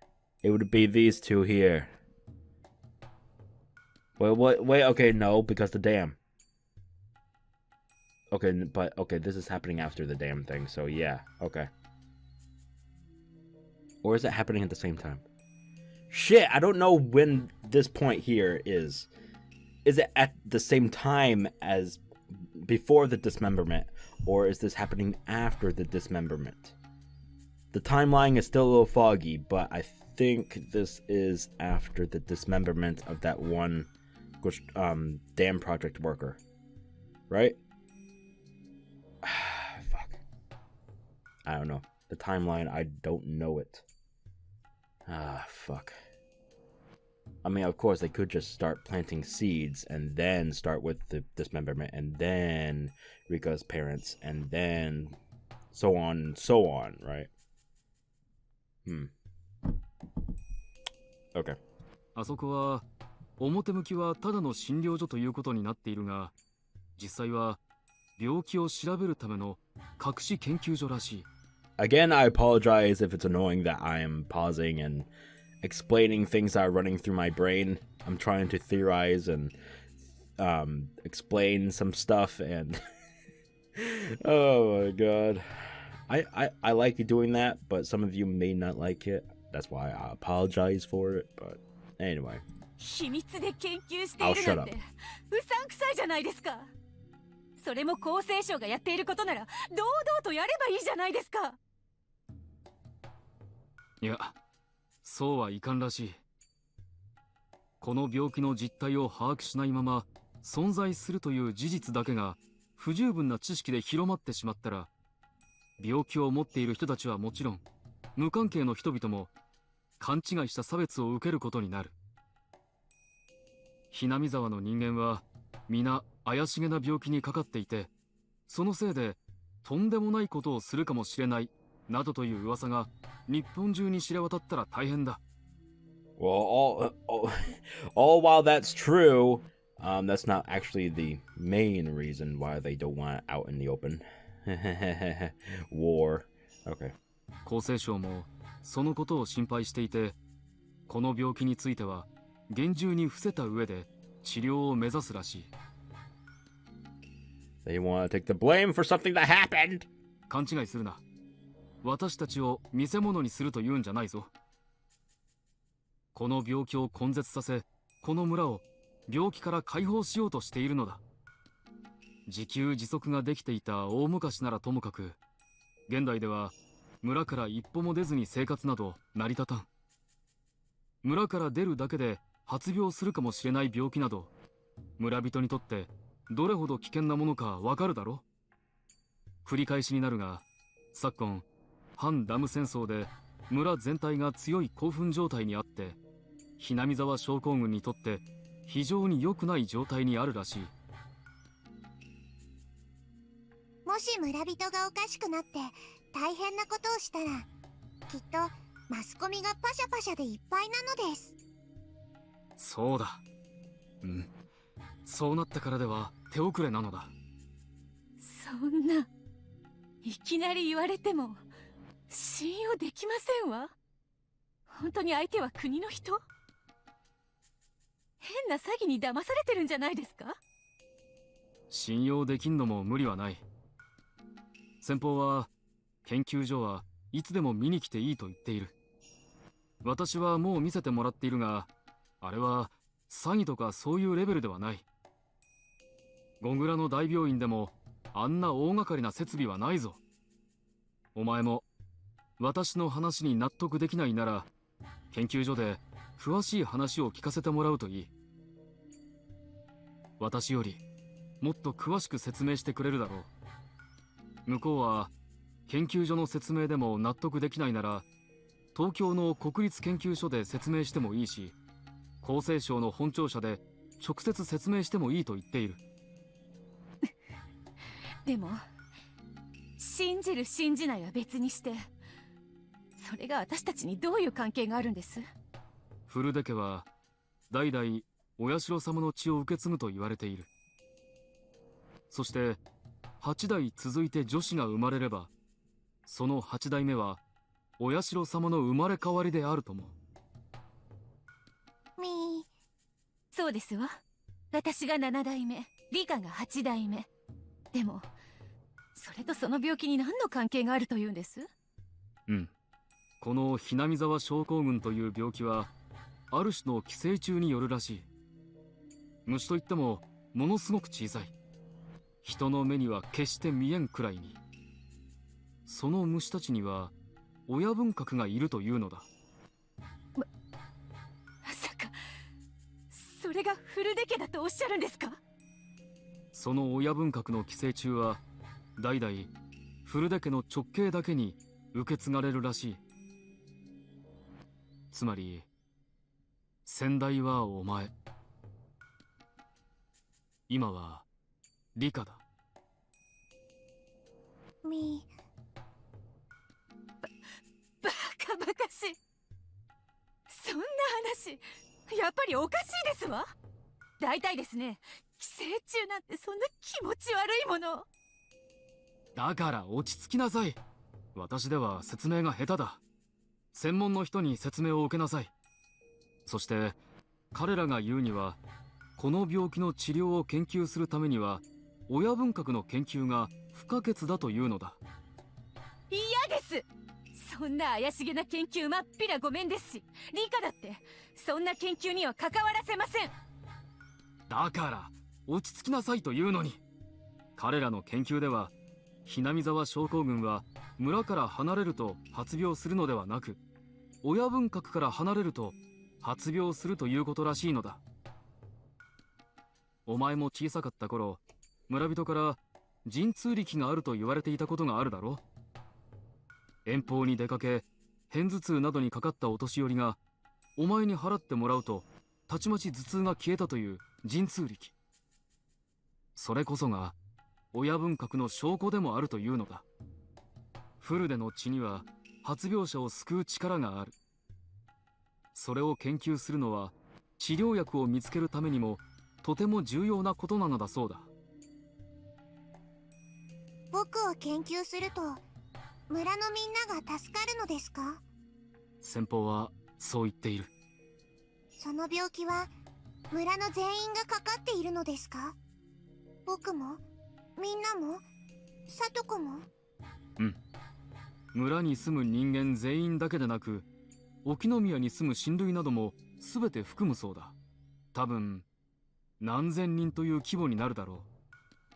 it would be these two here? Wait, okay, no, because the dam. Okay, but, okay, this is happening after the dam thing, so yeah, okay. Or is it happening at the same time? Shit, I don't know when this point here is. Is it at the same time as before the dismemberment, or is this happening after the dismemberment? The timeline is still a little foggy, but I think this is after the dismemberment of that one dam project worker. Right? Fuck. I don't know. The timeline, I don't know it. Fuck. I mean, of course, they could just start planting seeds and then start with the dismemberment and then Rika's parents and then so on, right? Okay. あそこは表向きはただの診療所ということになっているが、実際は病気を調べるための隠し研究所らしい。Again, I apologize if it's annoying that I am pausing and explaining things that are running through my brain. I'm trying to theorize and explain some stuff and oh my god. I like doing that, but some of you may not like it. That's why I apologize for it, but anyway. 秘密で研究しているなんてうさんくさいじゃないですか。それも厚生省がやっていることなら堂々とやればいいじゃないですか。いや、そうはいかんらしい。この病気の実態を把握しないまま存在するという事実だけが不十分な知識で広まってしまったら、病気を持っている人たちはもちろん無関係の人々も勘違いした差別を受けることになる。Hinamizawaの人間は皆怪しげな病気にかかっていて、そのせいでとんでもないことをするかもしれないなどという噂が日本中に知れ渡ったら大変だ。Well, all while that's true, that's not actually the main reason why they don't want it out in the open. War. Okay. 厚生省もそのことを心配していて、この病気については厳重に伏せた上で治療を目指すらしい。They want to take the blame for something that happened. 勘違いするな。私たちを見せ物にすると言うんじゃないぞ。この病気を根絶させ、この村を病気から解放しようとしているのだ。自給自足ができていた大昔ならともかく、現代では村から一歩も出ずに生活など成り立たん。村から出るだけで発病するかもしれない病気など、村人にとってどれほど危険なものかわかるだろ。繰り返しになるが、昨今反ダム戦争で村全体が強い興奮状態にあって、Hinamizawa症候群にとって非常に良くない状態にあるらしい。もし村人がおかしくなって大変なことをしたら、きっとマスコミがパシャパシャでいっぱいなのです。そうだ。そうなったからでは手遅れなのだ。そんな、いきなり言われても信用できませんわ。本当に相手は国の人？変な詐欺に騙されてるんじゃないですか？信用できんのも無理はない。先方は研究所はいつでも見に来ていいと言っている。私はもう見せてもらっているが、あれは詐欺とかそういうレベルではない。ゴングラの大病院でもあんな大掛かりな設備はないぞ。お前も私の話に納得できないなら、研究所で詳しい話を聞かせてもらうといい。私よりもっと詳しく説明してくれるだろう。向こうは研究所の説明でも納得できないなら、東京の国立研究所で説明してもいいし、厚生省の本庁舎で直接説明してもいいと言っている。でも信じる信じないは別にして、それが私たちにどういう関係があるんです？古出家は代々お社様の血を受け継ぐと言われている。そして8代続いて女子が生まれれば、その8代目はお社様の生まれ変わりであるとも。そうですわ。私が7代目、リカが8代目。でもそれとその病気に何の関係があるというんです？このhinamizawa症候群という病気はある種の寄生虫によるらしい。虫といってもものすごく小さい、人の目には決して見えんくらいに。その虫たちには親分格がいるというのだ。まさかそれがフルデ家だとおっしゃるんですか？その親分格の寄生虫は代々フルデ家の直系だけに受け継がれるらしい。つまり先代はお前、今はリカだ。バカバカしい。そんな話やっぱりおかしいですわ。大体ですね、寄生虫なんてそんな気持ち悪いもの。だから落ち着きなさい。私では説明が下手だ。専門の人に説明を受けなさい。そして彼らが言うには、この病気の治療を研究するためには親分格の研究が不可欠だというのだ。嫌です。そんな怪しげな研究まっぴらごめんですし、リカだってそんな研究には関わらせません。だから落ち着きなさいというのに。彼らの研究ではhinamizawa症候群は村から離れると発病するのではなく、親分格から離れると発病するということらしいのだ。お前も小さかった頃、村人から神通力があると言われていたことがあるだろう。遠方に出かけ片頭痛などにかかったお年寄りがお前に払ってもらうとたちまち頭痛が消えたという神通力。それこそが親分格の証拠でもあるというのだ。フルデの血には発病者を救う力がある。それを研究するのは治療薬を見つけるためにもとても重要なことなのだそうだ。僕を研究すると村のみんなが助かるのですか？先方はそう言っている。その病気は村の全員がかかっているのですか？僕もみんなもさとこも？村に住む人間全員だけでなく、沖宮に住む親類なども全て含むそうだ。多分何千人という規模になるだろう。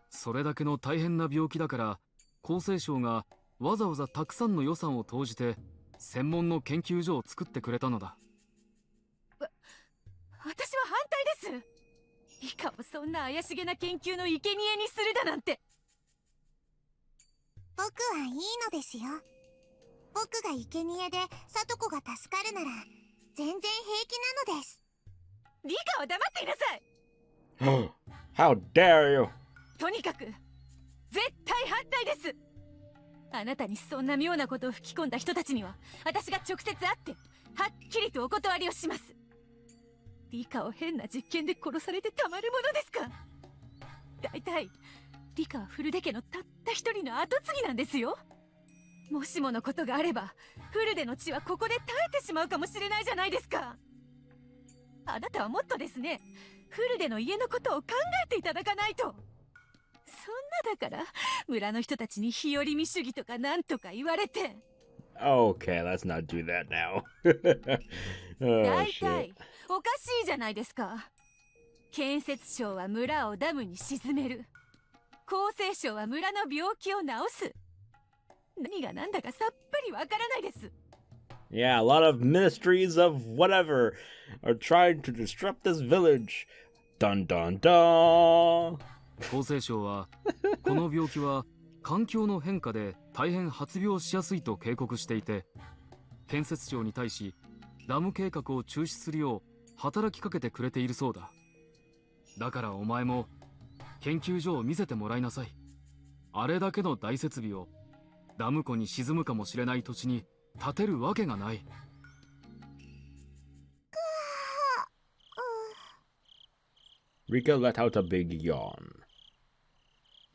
それだけの大変な病気だから、厚生省がわざわざたくさんの予算を投じて専門の研究所を作ってくれたのだ。私は反対です。リカをそんな怪しげな研究の生贄にするだなんて。僕はいいのですよ。僕が生贄でさとこが助かるなら全然平気なのです。リカは黙っていなさい。How dare you! とにかく絶対反対です。あなたにそんな妙なことを吹き込んだ人たちには私が直接会ってはっきりとお断りをします。リカを変な実験で殺されてたまるものですか？大体リカはフルデ家のたった一人の跡継ぎなんですよ。もしものことがあればフルデの血はここで絶えてしまうかもしれないじゃないですか。あなたはもっとですね、フルデの家のことを考えていただかないと。そんなだから村の人たちに日和見主義とかなんとか言われて。 Okay, let's not do that now. 大 shit. 体おかしいじゃないですか。建設省は村をダムに沈める、厚生省は村の病気を治す。何が何だかさっぱりわからないです。 Yeah, a lot of ministries of whatever are trying to disrupt this village. Dun dun dun! 厚生省はこの病気は環境の変化で大変発病しやすいと警告していて、建設庁に対しダム計画を中止するよう働きかけてくれているそうだ。だからお前も研究所を見せてもらいなさい。あれだけの大設備をダム湖に沈むかもしれない土地に建てるわけがない。Rika let out a big yawn.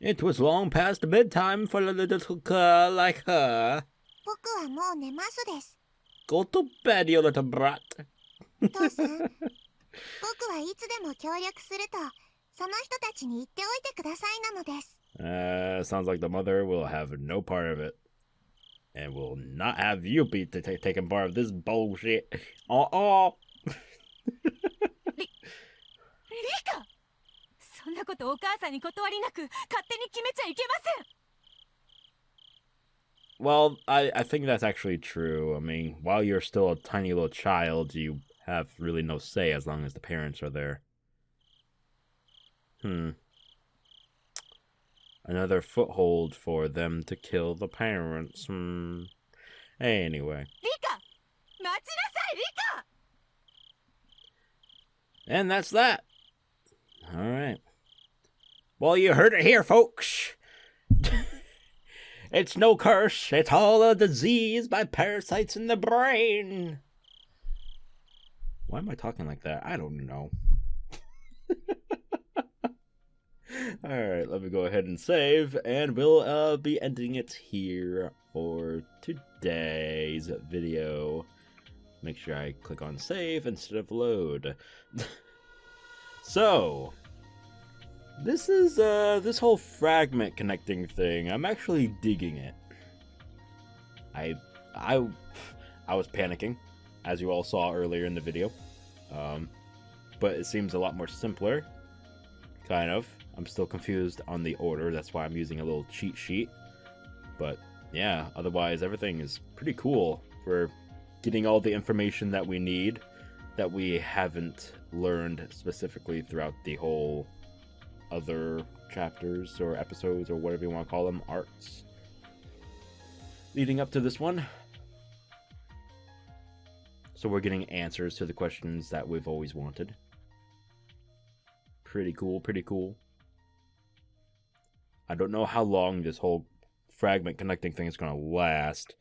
It was long past bedtime for a little girl like her. 僕はもう寝ますです。Go to bed, you little brat. 父さん、僕はいつでも協力するとその人たちに言っておいてくださいなのです。Sounds like the mother will have no part of it. And will not have you be taking part of this bullshit. リカ、そんなことお母さんに断りなく勝手に決めちゃいけません。Well, I think that's actually true. I mean, while you're still a tiny little child, you have really no say as long as the parents are there. Another foothold for them to kill the parents. Anyway. リカ、待ちなさい、リカ。 And that's that. Alright. Well, you heard it here, folks. It's no curse. It's all a disease by parasites in the brain. Why am I talking like that? I don't know. Alright, let me go ahead and save, and we'll be ending it here for today's video. Make sure I click on save instead of load. So, this is this whole fragment connecting thing. I'm actually digging it. I was panicking, as you all saw earlier in the video. But it seems a lot more simpler, kind of. I'm still confused on the order, that's why I'm using a little cheat sheet. But yeah, otherwise everything is pretty cool for getting all the information that we need that we haven't learned specifically throughout the whole other chapters or episodes or whatever you want to call them, arcs, leading up to this one. So we're getting answers to the questions that we've always wanted. Pretty cool, pretty cool. I don't know how long this whole fragment connecting thing is going to last.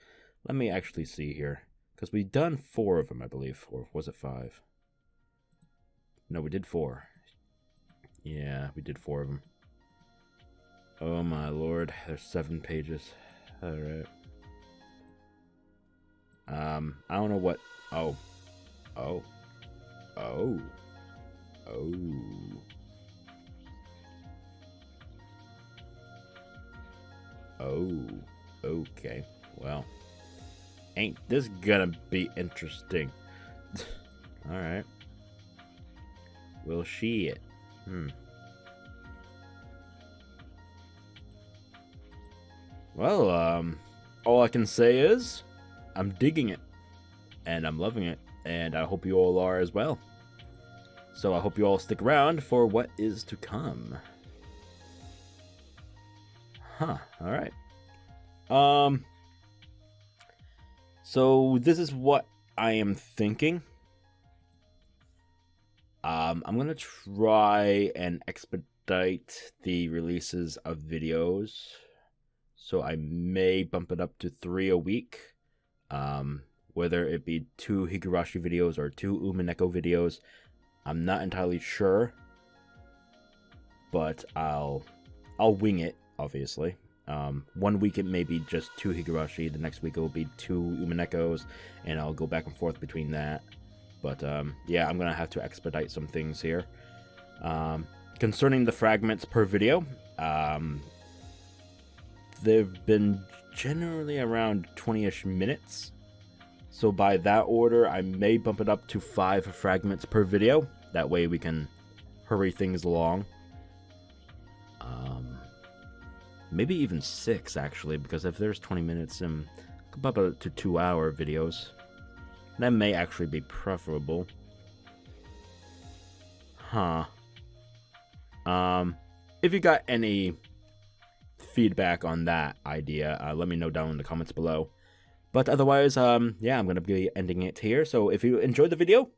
Let me actually see here. Because we've done 4 of them, I believe. Or was it 5? No, we did 4. Yeah, we did 4 of them. Oh my lord, there's 7 pages. Alright. I don't know what... Oh. Okay. Well, ain't this gonna be interesting? Alright. We'll see it. Well, all I can say is, I'm digging it. And I'm loving it. And I hope you all are as well. So I hope you all stick around for what is to come. Alright. So this is what I am thinking. I'm gonna try and expedite the releases of videos. So I may bump it up to 3 a week. Whether it be 2 Higurashi videos or 2 Umineko videos, I'm not entirely sure. But I'll wing it, obviously. 1 week it may be just 2 Higurashi, the next week it will be 2 Uminekos, and I'll go back and forth between that. But yeah, I'm gonna have to expedite some things here. Concerning the fragments per video, they've been generally around 20-ish minutes. So by that order, I may bump it up to 5 fragments per video. That way we can hurry things along. Maybe even 6, actually, because if there's 20 minutes, I could bump it up to 2-hour videos. That may actually be preferable. If you got any feedback on that idea, let me know down in the comments below. But otherwise, yeah, I'm going to be ending it here. So if you enjoyed the video,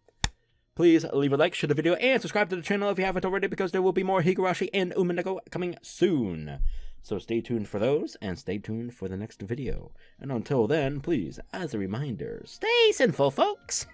Please leave a like, share the video, and subscribe to the channel if you haven't already, because there will be more Higurashi and Umineko coming soon. So stay tuned for those, and stay tuned for the next video. And until then, please, as a reminder, stay sinful, folks!